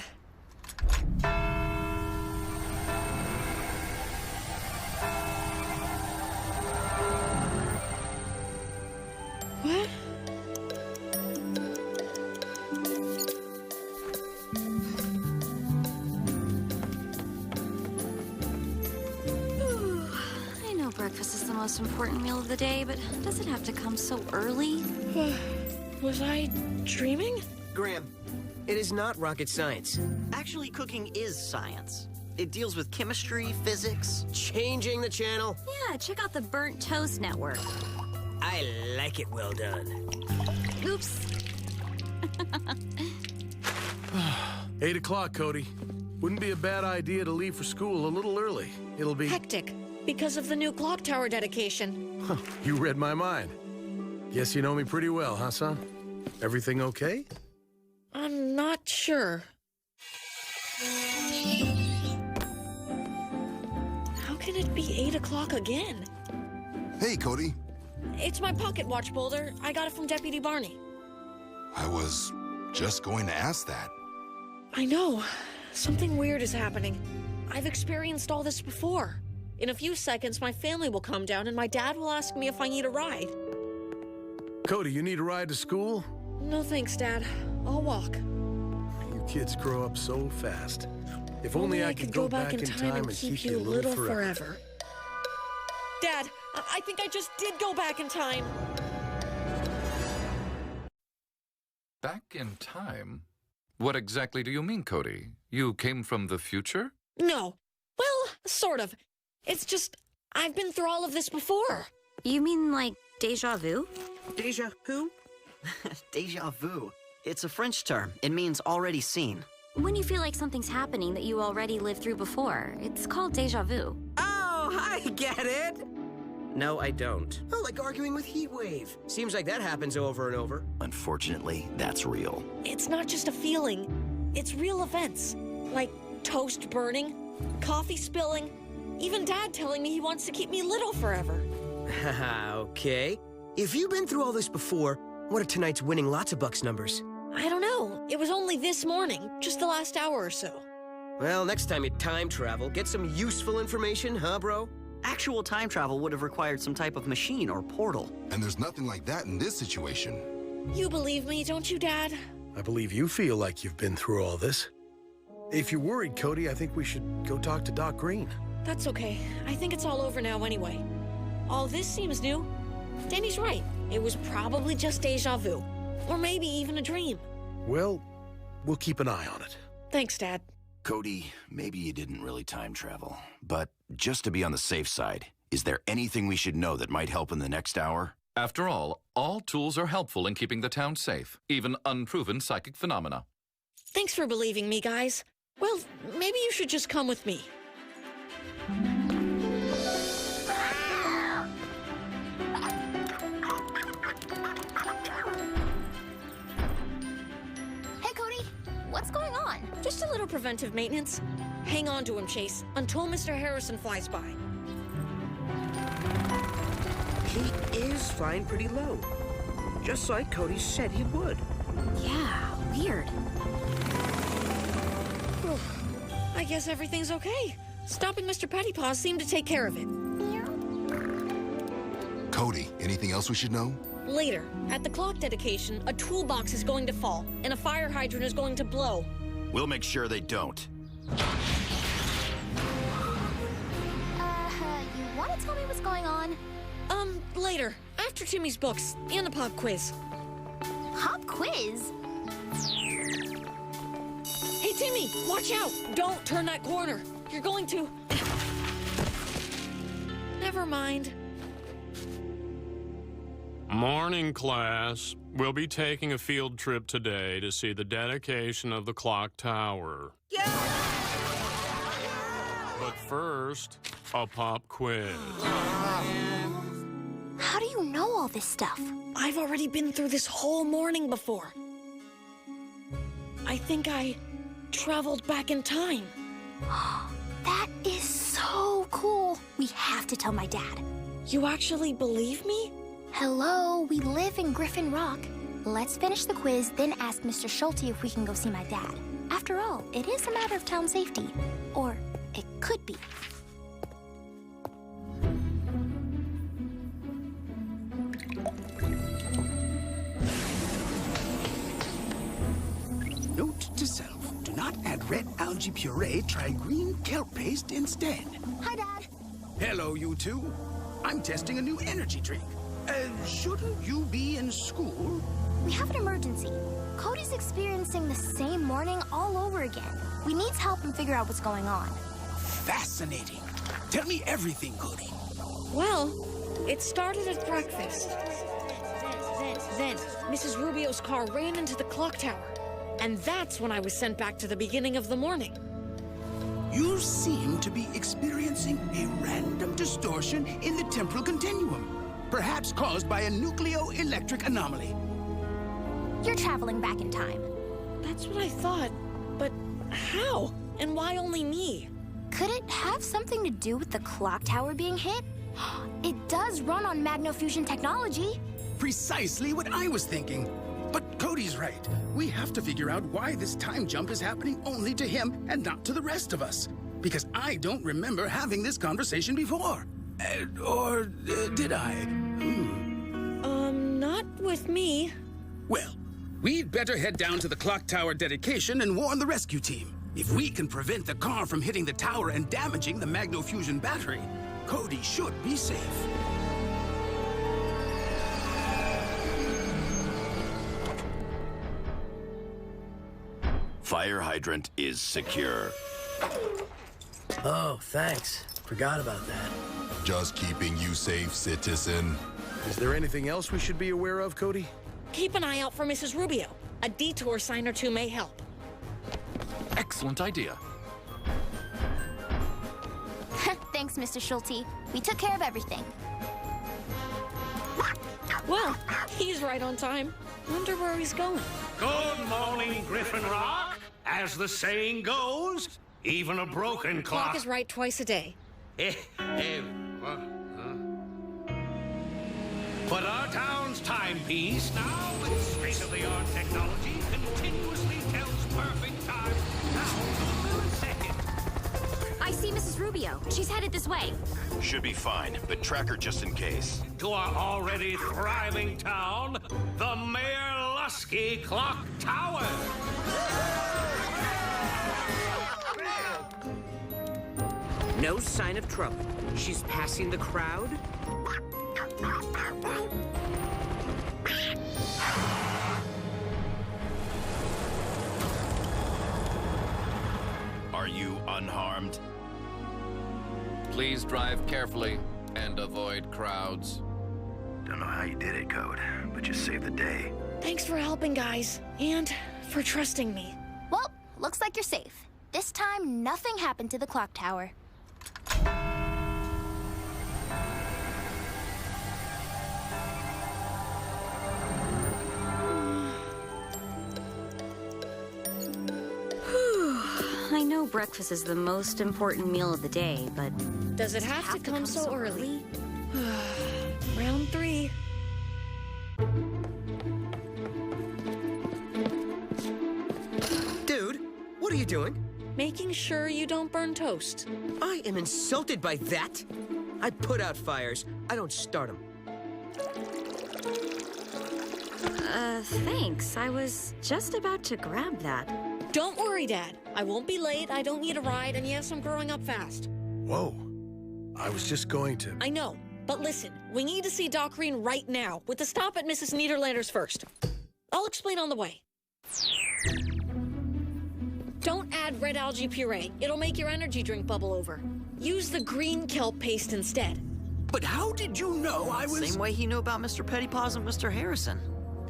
What? I know breakfast is the most important meal of the day, but does it have to come so early? Was I dreaming? Graham, it is not rocket science. Actually, cooking is science. It deals with chemistry, physics. Changing the channel. Yeah, check out the Burnt Toast Network. I like it well done. Oops. 8 o'clock, Cody. Wouldn't be a bad idea to leave for school a little early. It'll be... Hectic, because of the new clock tower dedication. Huh, you read my mind. Guess you know me pretty well, huh, son? Everything okay? I'm not sure. How can it be 8 o'clock again? Hey, Cody. It's my pocket watch, Boulder. I got it from Deputy Barney. I was just going to ask that. I know. Something weird is happening. I've experienced all this before. In a few seconds, my family will come down and my dad will ask me if I need a ride. Cody, you need a ride to school? No thanks, Dad. I'll walk. You kids grow up so fast. If only I could go back in time and keep you little forever. Dad, I think I just did go back in time. Back in time? What exactly do you mean, Cody? You came from the future? No. Well, sort of. It's just, I've been through all of this before. You mean like déjà vu? Déjà who? Déjà vu. It's a French term. It means already seen. When you feel like something's happening that you already lived through before, it's called déjà vu. Oh, I get it. No, I don't. Oh, like arguing with Heatwave. Seems like that happens over and over. Unfortunately, that's real. It's not just a feeling. It's real events. Like toast burning, coffee spilling, even Dad telling me he wants to keep me little forever. Haha, okay. If you've been through all this before, what are tonight's winning lots of bucks numbers? I don't know. It was only this morning, just the last hour or so. Well, next time you time travel, get some useful information, huh, bro? Actual time travel would have required some type of machine or portal. And there's nothing like that in this situation. You believe me, don't you, Dad? I believe you feel like you've been through all this. If you're worried, Cody, I think we should go talk to Doc Green. That's okay. I think it's all over now anyway. All this seems new. Danny's right. It was probably just déjà vu. Or maybe even a dream. Well, we'll keep an eye on it. Thanks, Dad. Cody, maybe you didn't really time travel, but just to be on the safe side, is there anything we should know that might help in the next hour? After all tools are helpful in keeping the town safe, even unproven psychic phenomena. Thanks for believing me, guys. Well, maybe you should just come with me. Hey, Cody. What's going on? Just a little preventive maintenance. Hang on to him, Chase, until Mr. Harrison flies by. He is flying pretty low. Just like Cody said he would. Yeah, weird. Whew. I guess everything's okay. Stopping Mr. Pettypaw seemed to take care of it. Cody, anything else we should know? Later, at the clock dedication, a toolbox is going to fall, and a fire hydrant is going to blow. We'll make sure they don't. You want to tell me what's going on? Later, after Timmy's books, and the pop quiz. Pop quiz? Hey, Timmy, watch out! Don't turn that corner. You're going to... Never mind. Morning, class. We'll be taking a field trip today to see the dedication of the clock tower. Yeah! But first, a pop quiz. How do you know all this stuff? I've already been through this whole morning before. I think I traveled back in time. That is so cool. We have to tell my dad. You actually believe me? Hello, we live in Griffin Rock. Let's finish the quiz, then ask Mr. Schulte if we can go see my dad. After all, it is a matter of town safety. Or it could be. Note to self, do not add red algae puree, try green kelp paste instead. Hi, Dad. Hello, you two. I'm testing a new energy drink. Shouldn't you be in school? We have an emergency. Cody's experiencing the same morning all over again. We need to help him figure out what's going on. Fascinating. Tell me everything, Cody. Well, it started at breakfast. Then, Mrs. Rubio's car ran into the clock tower. And that's when I was sent back to the beginning of the morning. You seem to be experiencing a random distortion in the temporal continuum, perhaps caused by a nucleoelectric anomaly. You're traveling back in time. That's what I thought. But how? And why only me? Could it have something to do with the clock tower being hit? It does run on magnofusion technology. Precisely what I was thinking. But Cody's right. We have to figure out why this time jump is happening only to him and not to the rest of us. Because I don't remember having this conversation before. Or did I? Not with me. Well, we'd better head down to the clock tower dedication and warn the rescue team. If we can prevent the car from hitting the tower and damaging the magnofusion battery, Cody should be safe. Fire hydrant is secure. Oh, thanks. Forgot about that. Just keeping you safe, citizen. Is there anything else we should be aware of, Cody? Keep an eye out for Mrs. Rubio. A detour sign or two may help. Excellent idea. Thanks, Mr. Schulte. We took care of everything. Well, he's right on time. Wonder where he's going. Good morning, Griffin Rock. As the saying goes, even a broken The clock clock is right twice a day. But our town's timepiece, now with state-of-the-art technology, continuously tells perfect time down to the millisecond. I see Mrs. Rubio. She's headed this way. Should be fine, but track her just in case. To our already thriving town, the Mayor Lusky Clock Tower. No sign of trouble. She's passing the crowd. Are you unharmed? Please drive carefully and avoid crowds. Don't know how you did it, Code, but you saved the day. Thanks for helping, guys. And for trusting me. Well, looks like you're safe. This time, nothing happened to the clock tower. I know breakfast is the most important meal of the day, but... Does it have to come so early? Round 3. Dude, what are you doing? Making sure you don't burn toast. I am insulted by that. I put out fires. I don't start them. Thanks. I was just about to grab that. Don't worry, Dad. I won't be late, I don't need a ride, and yes, I'm growing up fast. Whoa. I was just going to... I know, but listen, we need to see Doc Green right now, with the stop at Mrs. Niederlander's first. I'll explain on the way. Don't add red algae puree. It'll make your energy drink bubble over. Use the green kelp paste instead. But how did you know I was... Same way he knew about Mr. Pettypaws and Mr. Harrison.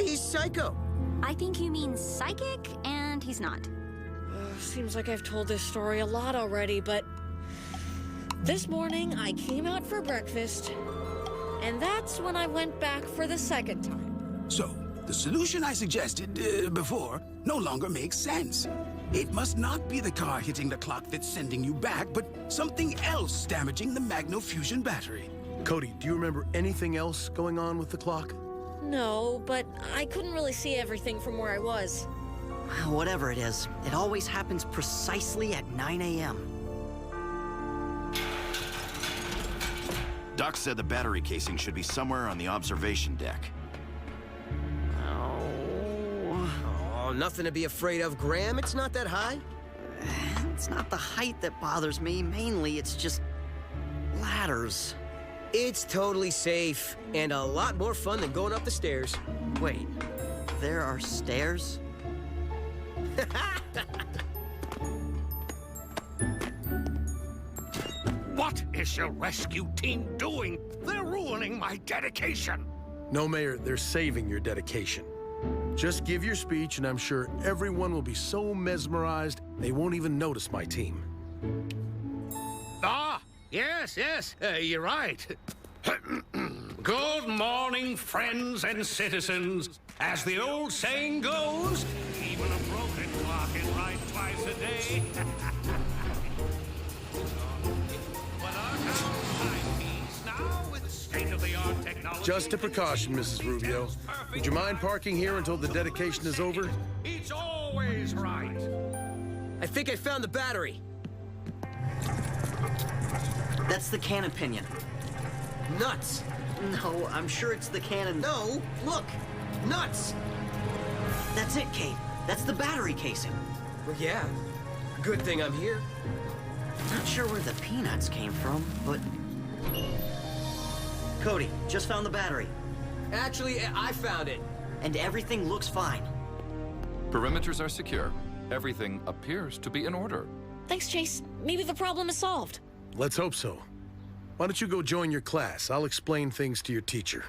He's psycho. I think you mean psychic, and he's not. Seems like I've told this story a lot already, but... This morning, I came out for breakfast, and that's when I went back for the second time. So, The solution I suggested before no longer makes sense. It must not be the car hitting the clock that's sending you back, but something else damaging the magno-fusion battery. Cody, do you remember anything else going on with the clock? No, but I couldn't really see everything from where I was. Whatever it is, it always happens precisely at 9 a.m. Doc said the battery casing should be somewhere on the observation deck. Oh, nothing to be afraid of, Graham. It's not that high. It's not the height that bothers me. Mainly, it's just ladders. It's totally safe, and a lot more fun than going up the stairs. Wait, there are stairs? What is your rescue team doing? They're ruining my dedication. No, Mayor, they're saving your dedication. Just give your speech, and I'm sure everyone will be so mesmerized they won't even notice my team. Ah, yes, you're right. Good morning, friends and citizens. As the old saying goes, even a broken clock is right twice a day. But our town's timepiece now with state-of-the-art technology. Just a precaution, Mrs. Rubio. Would you mind parking here until the dedication is over? It's always right. I think I found the battery. That's the cannon pinion. Nuts. No, I'm sure it's the cannon. No, look. Nuts. That's it, Kate. That's the battery casing. Well, yeah. Good thing I'm here. Not sure where the peanuts came from, but... Cody, just found the battery. Actually, I found it. And everything looks fine. Perimeters are secure. Everything appears to be in order. Thanks, Chase. Maybe the problem is solved. Let's hope so. Why don't you go join your class? I'll explain things to your teacher.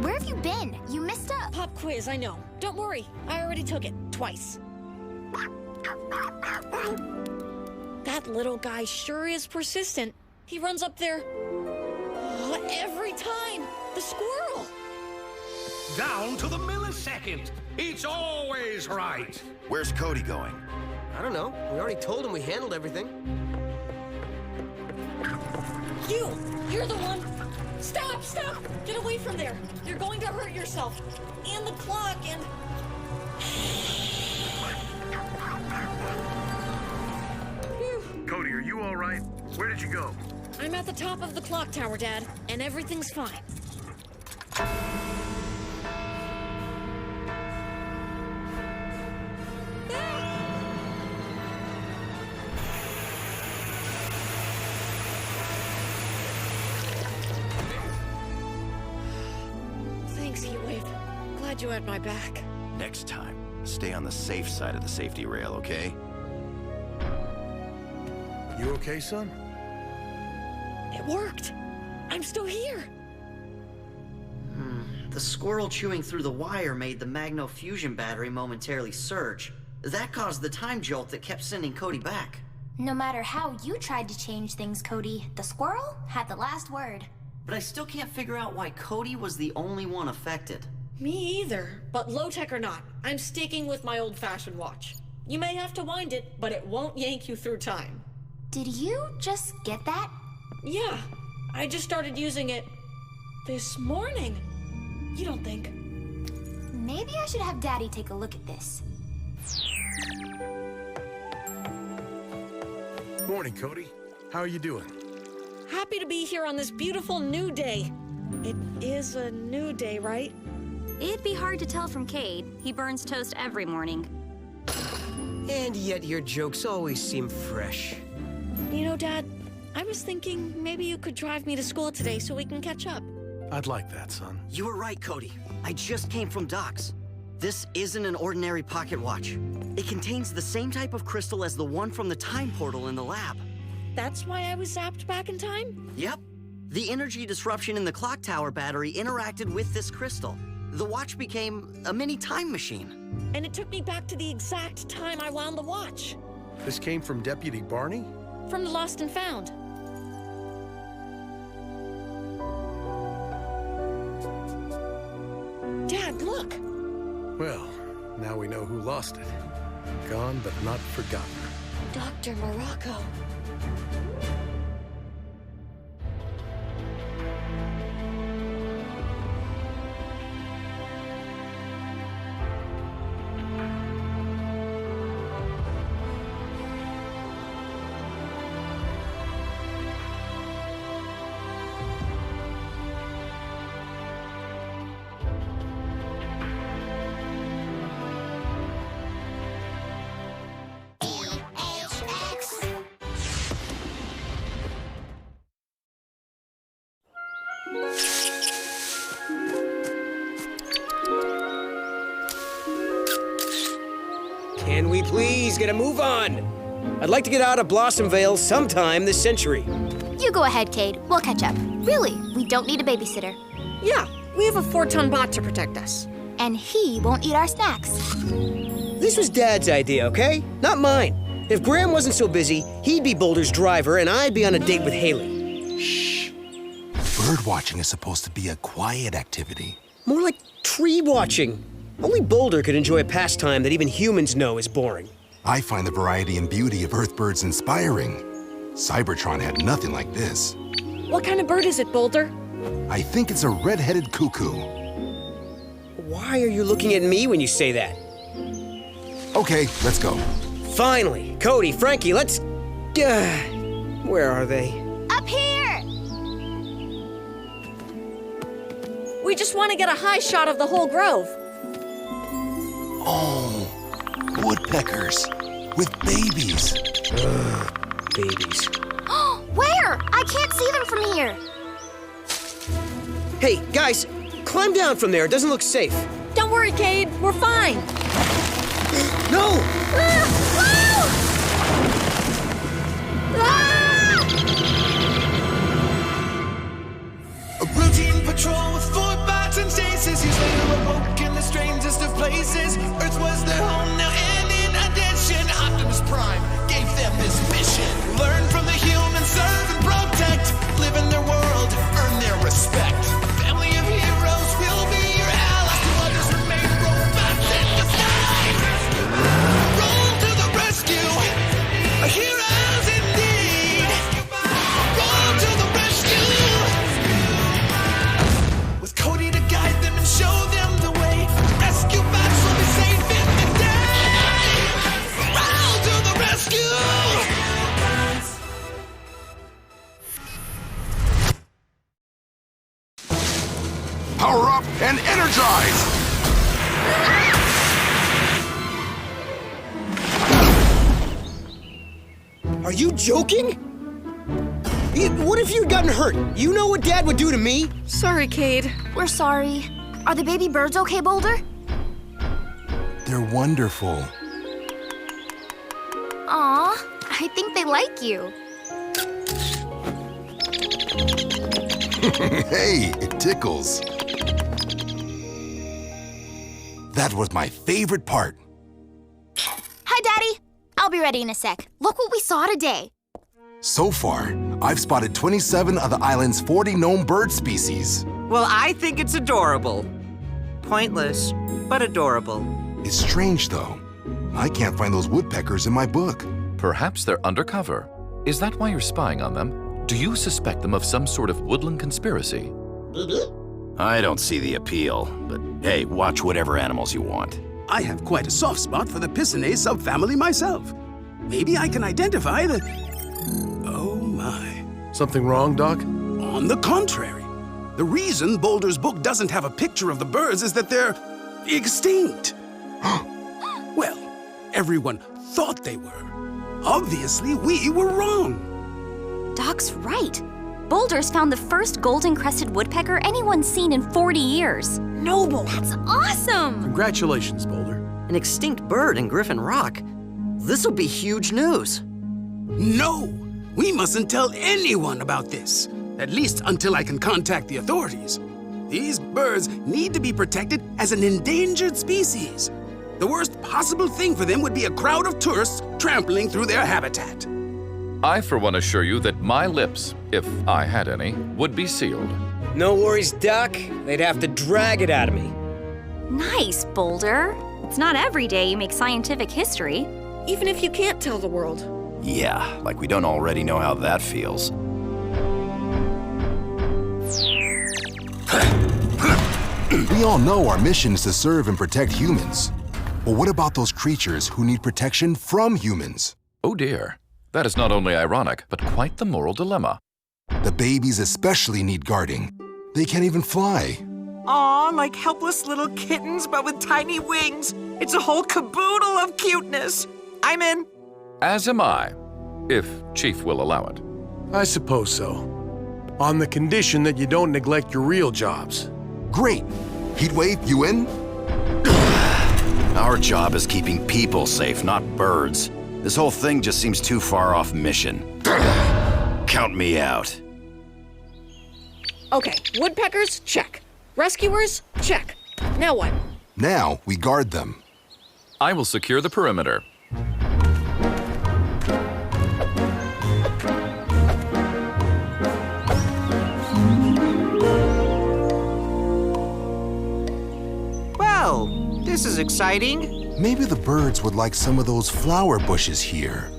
Where have you been? You missed up. Pop quiz, I know. Don't worry. I already took it. Twice. That little guy sure is persistent. He runs up there every time. The squirrel. Down to the millisecond. It's always right. Where's Cody going? I don't know. We already told him we handled everything. You're the one. Stop! Get away from there. You're going to hurt yourself. And the clock, and... Cody, are you all right? Where did you go? I'm at the top of the clock tower, Dad, and everything's fine. Thanks, Heatwave. Glad you had my back. Next time, stay on the safe side of the safety rail, okay? You okay, son? It worked. I'm still here. The squirrel chewing through the wire made the magno-fusion battery momentarily surge. That caused the time jolt that kept sending Cody back. No matter how you tried to change things, Cody, the squirrel had the last word. But I still can't figure out why Cody was the only one affected. Me either. But low-tech or not, I'm sticking with my old-fashioned watch. You may have to wind it, but it won't yank you through time. Did you just get that? Yeah, I just started using it this morning. You don't think? Maybe I should have Daddy take a look at this. Morning, Cody. How are you doing? Happy to be here on this beautiful new day. It is a new day, right? It'd be hard to tell from Cade. He burns toast every morning. And yet your jokes always seem fresh. You know, Dad, I was thinking maybe you could drive me to school today so we can catch up. I'd like that, son. You were right, Cody. I just came from Doc's. This isn't an ordinary pocket watch. It contains the same type of crystal as the one from the time portal in the lab. That's why I was zapped back in time? Yep. The energy disruption in the clock tower battery interacted with this crystal. The watch became a mini time machine. And it took me back to the exact time I wound the watch. This came from Deputy Barney? From the Lost and Found. Well, now we know who lost it. Gone but not forgotten. Dr. Morocco. Can we please get a move on? I'd like to get out of Blossomvale sometime this century. You go ahead, Cade. We'll catch up. Really, we don't need a babysitter. Yeah, we have a 4-ton bot to protect us. And he won't eat our snacks. This was Dad's idea, okay? Not mine. If Graham wasn't so busy, he'd be Boulder's driver and I'd be on a date with Haley. Shh. Bird watching is supposed to be a quiet activity. More like tree watching. Only Boulder could enjoy a pastime that even humans know is boring. I find the variety and beauty of Earthbirds inspiring. Cybertron had nothing like this. What kind of bird is it, Boulder? I think it's a red-headed cuckoo. Why are you looking at me when you say that? Okay, let's go. Finally! Cody, Frankie, let's... where are they? Up here! We just want to get a high shot of the whole grove. Oh, woodpeckers with babies. Babies. Where? I can't see them from here. Hey, guys, climb down from there. It doesn't look safe. Don't worry, Cade. We're fine. No! A routine patrol with Fort bots and stasis. Years later, awoke in the strangest of places. Earth was their home now, and in addition, Optimus Prime gave them this mission. Learn from the humans, serve and protect. Live in their world, earn their respect. A family of heroes will be your allies. To others remain robots in disguise. Roll to the rescue. Heroes indeed. Roll to the rescue. With Cody to guide them and show them the way. Rescue bots will be safe in the day. Roll to the rescue. Power up and energize! Are you joking? What if you'd gotten hurt? You know what Dad would do to me? Sorry, Cade. We're sorry. Are the baby birds okay, Boulder? They're wonderful. Aw, I think they like you. Hey, it tickles. That was my favorite part. Hi, Daddy. I'll be ready in a sec. Look what we saw today. So far, I've spotted 27 of the island's 40 known bird species. Well, I think it's adorable. Pointless, but adorable. It's strange, though. I can't find those woodpeckers in my book. Perhaps they're undercover. Is that why you're spying on them? Do you suspect them of some sort of woodland conspiracy? I don't see the appeal, but hey, watch whatever animals you want. I have quite a soft spot for the Piscidae subfamily myself. Maybe I can identify the... Oh my. Something wrong, Doc? On the contrary. The reason Boulder's book doesn't have a picture of the birds is that they're extinct. Well, everyone thought they were. Obviously, we were wrong. Doc's right. Boulder's found the first golden-crested woodpecker anyone's seen in 40 years. Noble! That's awesome! Congratulations, Boulder. An extinct bird in Griffin Rock. This'll be huge news. No! We mustn't tell anyone about this. At least until I can contact the authorities. These birds need to be protected as an endangered species. The worst possible thing for them would be a crowd of tourists trampling through their habitat. I, for one, assure you that my lips, if I had any, would be sealed. No worries, Doc. They'd have to drag it out of me. Nice, Boulder. It's not every day you make scientific history. Even if you can't tell the world. Yeah, like we don't already know how that feels. We all know our mission is to serve and protect humans. But what about those creatures who need protection from humans? Oh dear. That is not only ironic, but quite the moral dilemma. The babies especially need guarding. They can't even fly. Aw, like helpless little kittens, but with tiny wings. It's a whole caboodle of cuteness. I'm in. As am I, if Chief will allow it. I suppose so. On the condition that you don't neglect your real jobs. Great. Heatwave, you in? Our job is keeping people safe, not birds. This whole thing just seems too far off mission. Count me out. Okay, woodpeckers, check. Rescuers, check. Now what? Now we guard them. I will secure the perimeter. Well, this is exciting. Maybe the birds would like some of those flower bushes here.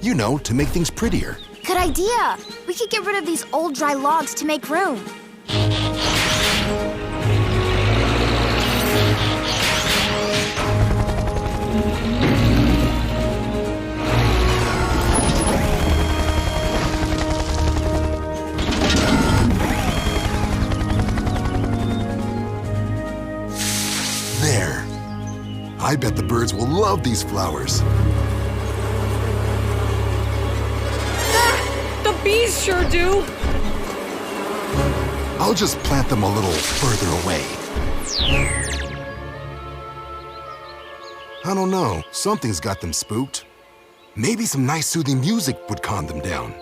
You know, to make things prettier. Good idea. We could get rid of these old dry logs to make room. There. I bet the birds will love these flowers. The bees sure do. I'll just plant them a little further away. I don't know. Something's got them spooked. Maybe some nice soothing music would calm them down.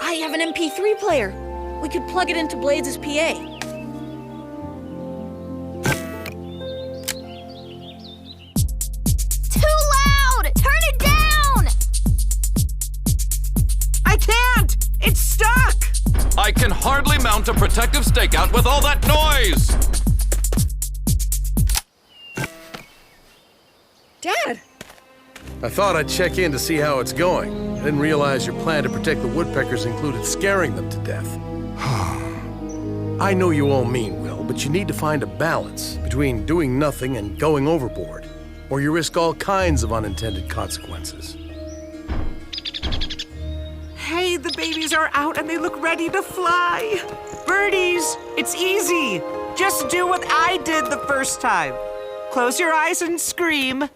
I have an MP3 player. We could plug it into Blades' PA. Too loud! Turn it down! I can't! It's stuck! I can hardly mount a protective stakeout with all that noise! Dad! I thought I'd check in to see how it's going. I didn't realize your plan to protect the woodpeckers included scaring them to death. I know you all mean well, but you need to find a balance between doing nothing and going overboard, or you risk all kinds of unintended consequences. Hey, the babies are out and they look ready to fly. Birdies, it's easy. Just do what I did the first time. Close your eyes and scream.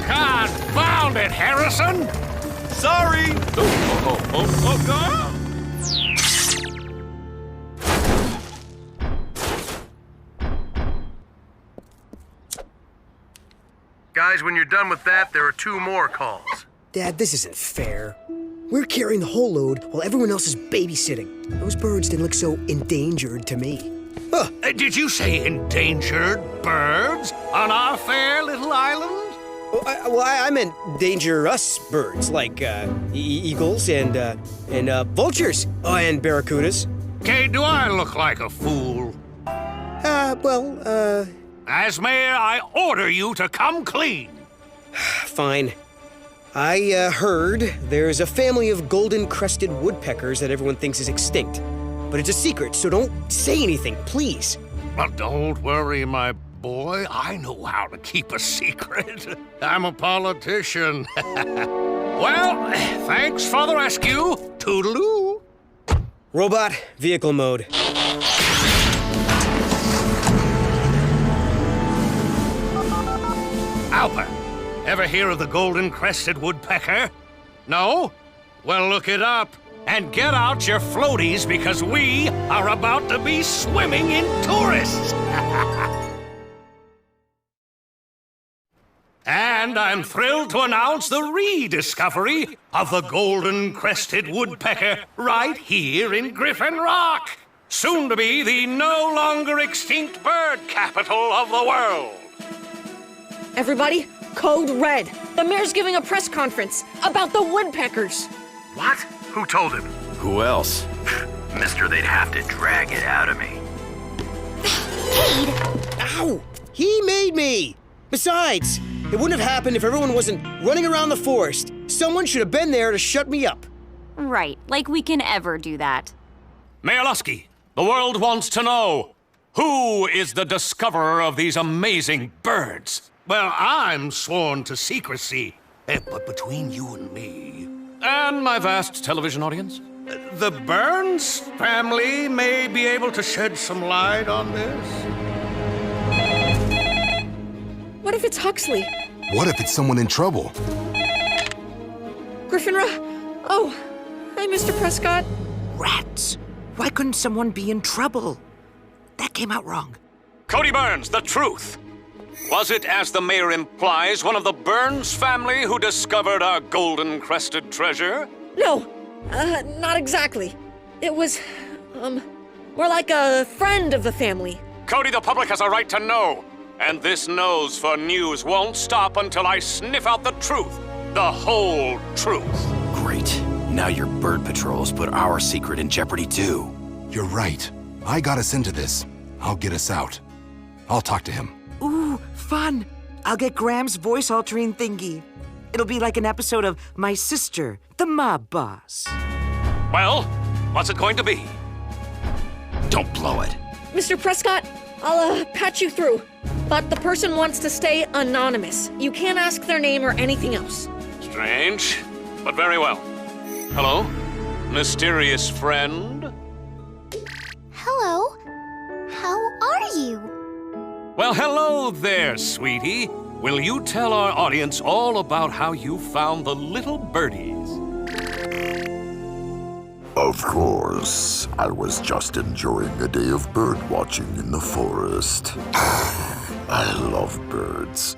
Confound it, Harrison! Sorry! Guys, when you're done with that, there are 2 more calls. Dad, this isn't fair. We're carrying the whole load while everyone else is babysitting. Those birds didn't look so endangered to me. Huh. Did you say endangered birds on our fair little island? I meant dangerous birds, like eagles and vultures. Oh, and barracudas. Okay, do I look like a fool? As mayor, I order you to come clean. Fine. I heard there's a family of golden-crested woodpeckers that everyone thinks is extinct. But it's a secret, so don't say anything, please. Well, don't worry, my boy. I know how to keep a secret. I'm a politician. Well, thanks for the rescue. Toodaloo. Robot, vehicle mode. Albert, ever hear of the golden-crested woodpecker? No? Well, look it up. And get out your floaties because we are about to be swimming in tourists. And I'm thrilled to announce the rediscovery of the golden-crested woodpecker right here in Griffin Rock. soon to be the no longer extinct bird capital of the world. Everybody, code red. The mayor's giving a press conference about the woodpeckers. What? Who told him? Who else? Mister, they'd have to drag it out of me. Ow! He made me! Besides, it wouldn't have happened if everyone wasn't running around the forest. Someone should have been there to shut me up. Right, like we can ever do that. Mayor Lusky, the world wants to know, who is the discoverer of these amazing birds? Well, I'm sworn to secrecy, but between you and me... and my vast television audience, the Burns family may be able to shed some light on this. What if it's Huxley? What if it's someone in trouble? Griffinra? Oh, hi, Mr. Prescott. Rats! Why couldn't someone be in trouble? That came out wrong. Cody Burns, the truth. Was it, as the mayor implies, one of the Burns family who discovered our golden-crested treasure? No, not exactly. It was, more like a friend of the family. Cody, the public has a right to know. And this nose for news won't stop until I sniff out the truth. The whole truth. Great. Now your bird patrols put our secret in jeopardy too. You're right. I got us into this. I'll get us out. I'll talk to him. Ooh, fun! I'll get Graham's voice-altering thingy. It'll be like an episode of My Sister, the Mob Boss. Well, what's it going to be? Don't blow it. Mr. Prescott, I'll, patch you through. But the person wants to stay anonymous. You can't ask their name or anything else. Strange, but very well. Hello, mysterious friend? Hello. How are you? Well, hello there, sweetie. Will you tell our audience all about how you found the little birdies? Of course. I was just enjoying a day of bird watching in the forest. I love birds.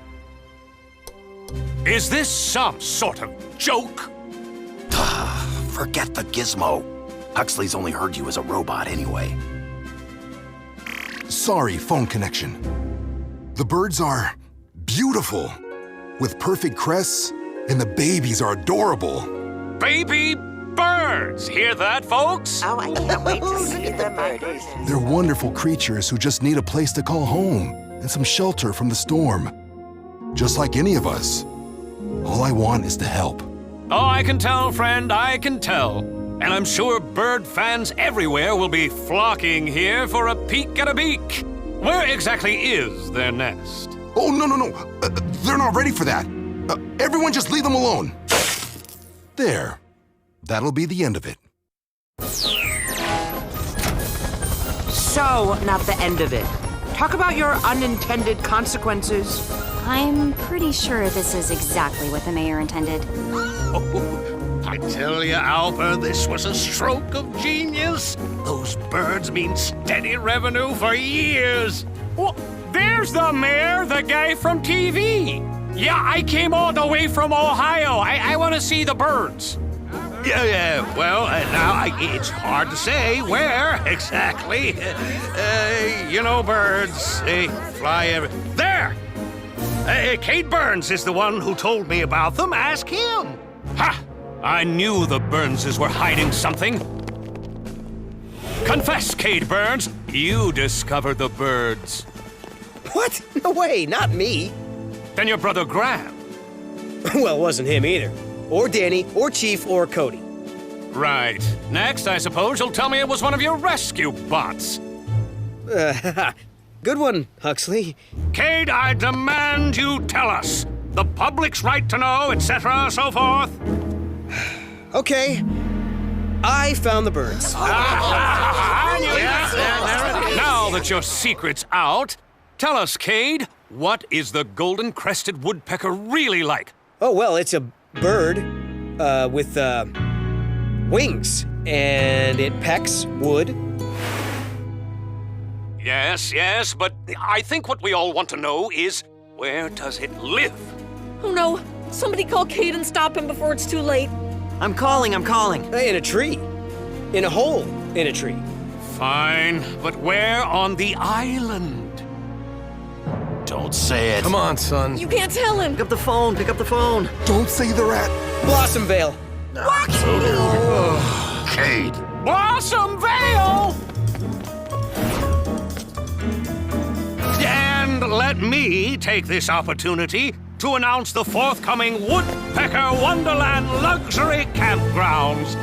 Is this some sort of joke? Forget the gizmo. Huxley's only heard you as a robot anyway. Sorry, phone connection. The birds are beautiful, with perfect crests, and the babies are adorable. Baby birds! Hear that, folks? Oh, I can't wait to see the birdies. They're wonderful creatures who just need a place to call home and some shelter from the storm. Just like any of us. All I want is to help. Oh, I can tell, friend, I can tell. And I'm sure bird fans everywhere will be flocking here for a peek at a beak. Where exactly is their nest? Oh, no. They're not ready for that. Everyone just leave them alone. There. That'll be the end of it. So, not the end of it. Talk about your unintended consequences. I'm pretty sure this is exactly what the mayor intended. Oh, I tell you, Alpha, this was a stroke of genius. Those birds mean steady revenue for years. Oh, there's the mayor, the guy from TV. Yeah, I came all the way from Ohio. I want to see the birds. Yeah, well, now it's hard to say where exactly. Birds, they fly there! Cade Burns is the one who told me about them. Ask him. Ha! I knew the Burnses were hiding something. Confess, Cade Burns, you discovered the birds. What? No way, not me. Then your brother Graham. Well, it wasn't him either. Or Danny, or Chief, or Cody. Right. Next, I suppose you'll tell me it was one of your rescue bots. Good one, Huxley. Cade, I demand you tell us. The public's right to know, etc., so forth. Okay. I found the birds. Now that your secret's out, tell us, Cade, what is the golden-crested woodpecker really like? Oh, well, it's a bird with wings, and it pecks wood. Yes, but I think what we all want to know is, where does it live? Oh no, somebody call Cade and stop him before it's too late. I'm calling. In a tree. In a hole in a tree. Fine, but where on the island? Don't say it. Come on, son. You can't tell him. Pick up the phone, pick up the phone. Don't say they're at Blossom Vale. What? Cade. Blossom Vale! And let me take this opportunity to announce the forthcoming Woodpecker Wonderland Luxury Campgrounds.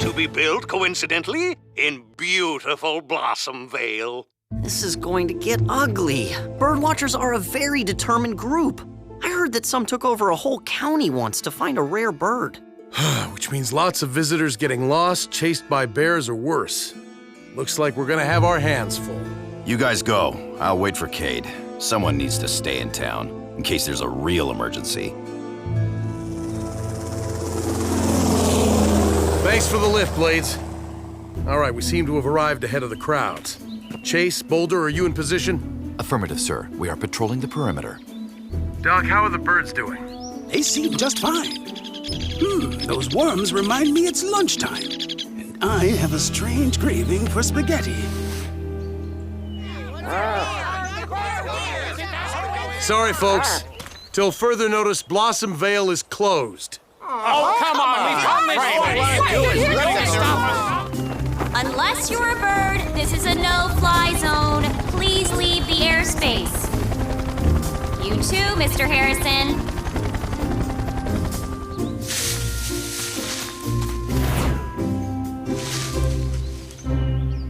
To be built, coincidentally, in beautiful Blossom Vale. This is going to get ugly. Birdwatchers are a very determined group. I heard that some took over a whole county once to find a rare bird. Which means lots of visitors getting lost, chased by bears, or worse. Looks like we're gonna have our hands full. You guys go. I'll wait for Cade. Someone needs to stay in town, in case there's a real emergency. Thanks for the lift, Blades. All right, we seem to have arrived ahead of the crowds. Chase, Boulder, are you in position? Affirmative, sir. We are patrolling the perimeter. Doc, how are the birds doing? They seem just fine. Those worms remind me it's lunchtime. And I have a strange craving for spaghetti. Sorry, folks. Till further notice, Blossom Vale is closed. Oh, come on, we promised. Unless you're a bird, this is a no-fly zone. Please leave the airspace. You too, Mr. Harrison.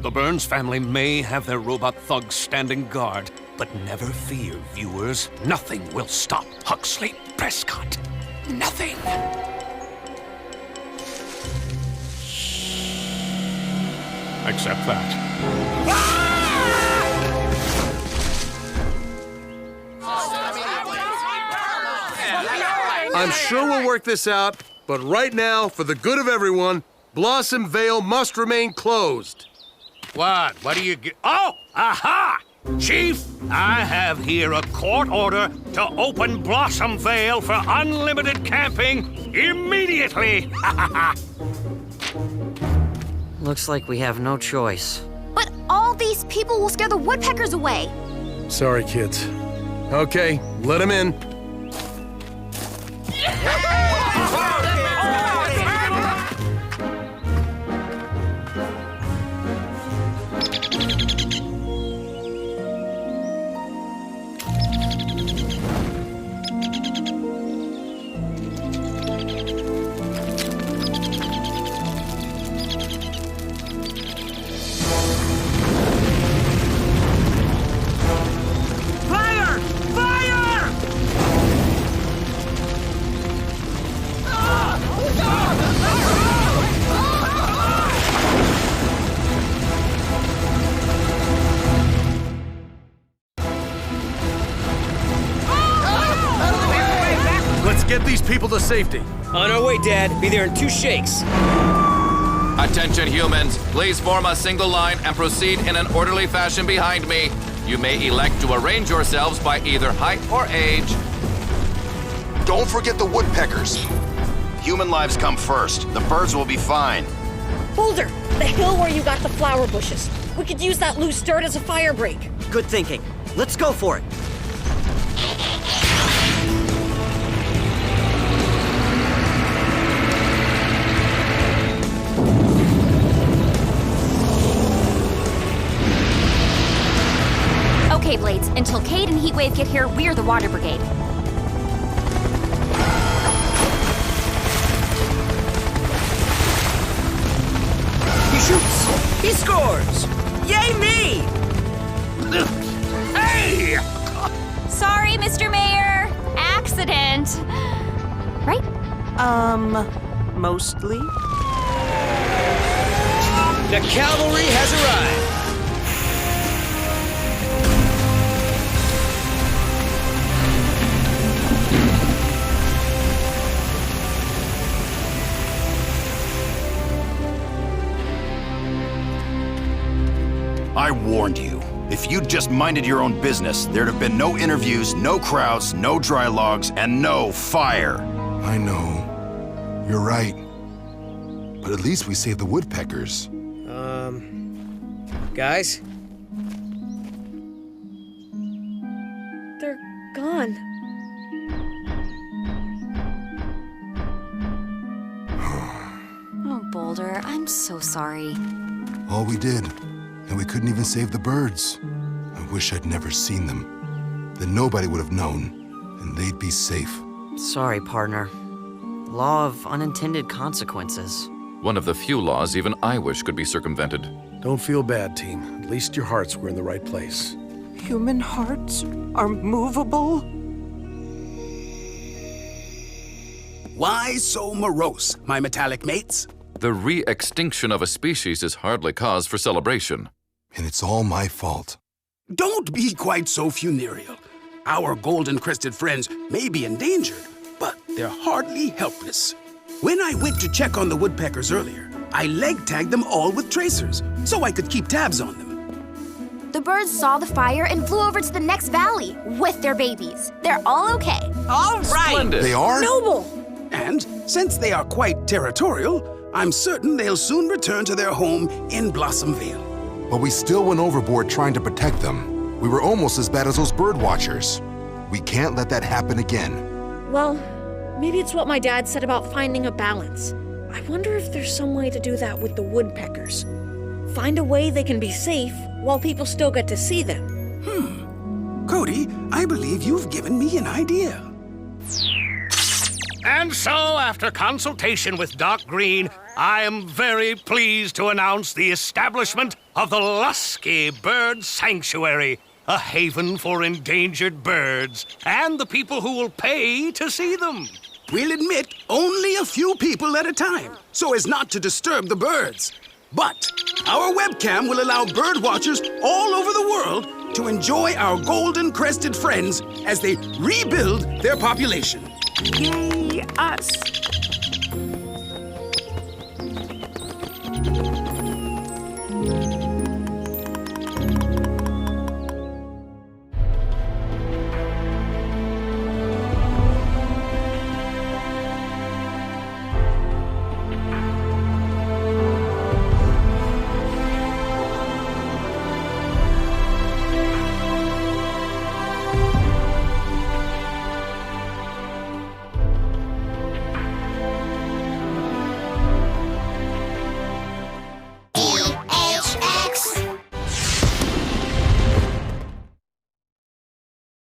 The Burns family may have their robot thugs standing guard, but never fear, viewers. Nothing will stop Huxley Prescott. Nothing. Except that. I'm sure we'll work this out, but right now, for the good of everyone, Blossom Vale must remain closed. What? What do you get? Oh! Aha! Chief, I have here a court order to open Blossom Vale for unlimited camping immediately! Looks like we have no choice. But all these people will scare the woodpeckers away. Sorry, kids. Okay, let them in. Get these people to safety. On our way, Dad. Be there in 2 shakes. Attention, humans. Please form a single line and proceed in an orderly fashion behind me. You may elect to arrange yourselves by either height or age. Don't forget the woodpeckers. Human lives come first. The birds will be fine. Boulder, the hill where you got the flower bushes. We could use that loose dirt as a fire break. Good thinking. Let's go for it. Okay, Blades, until Cade and Heatwave get here, we're the water brigade. He shoots! He scores! Yay me! Hey! Sorry, Mr. Mayor. Accident. Right? Mostly? The cavalry has arrived. I warned you. If you'd just minded your own business, there'd have been no interviews, no crowds, no dry logs, and no fire. I know. You're right. But at least we saved the woodpeckers. Guys? They're gone. Oh, Boulder, I'm so sorry. All we did, and we couldn't even save the birds. I wish I'd never seen them. Then nobody would have known, and they'd be safe. Sorry, partner. Law of unintended consequences. One of the few laws even I wish could be circumvented. Don't feel bad, team. At least your hearts were in the right place. Human hearts are movable? Why so morose, my metallic mates? The re-extinction of a species is hardly cause for celebration. And it's all my fault. Don't be quite so funereal. Our golden-crested friends may be endangered, but they're hardly helpless. When I went to check on the woodpeckers earlier, I leg-tagged them all with tracers, so I could keep tabs on them. The birds saw the fire and flew over to the next valley with their babies. They're all okay. All right! Splendid. They are? Noble! And since they are quite territorial, I'm certain they'll soon return to their home in Blossom Vale. But we still went overboard trying to protect them. We were almost as bad as those bird watchers. We can't let that happen again. Well, maybe it's what my dad said about finding a balance. I wonder if there's some way to do that with the woodpeckers. Find a way they can be safe while people still get to see them. Cody, I believe you've given me an idea. And so, after consultation with Doc Green, I am very pleased to announce the establishment of the Lusky Bird Sanctuary, a haven for endangered birds and the people who will pay to see them. We'll admit only a few people at a time, so as not to disturb the birds. But our webcam will allow bird watchers all over the world to enjoy our golden-crested friends as they rebuild their population. Yay, us!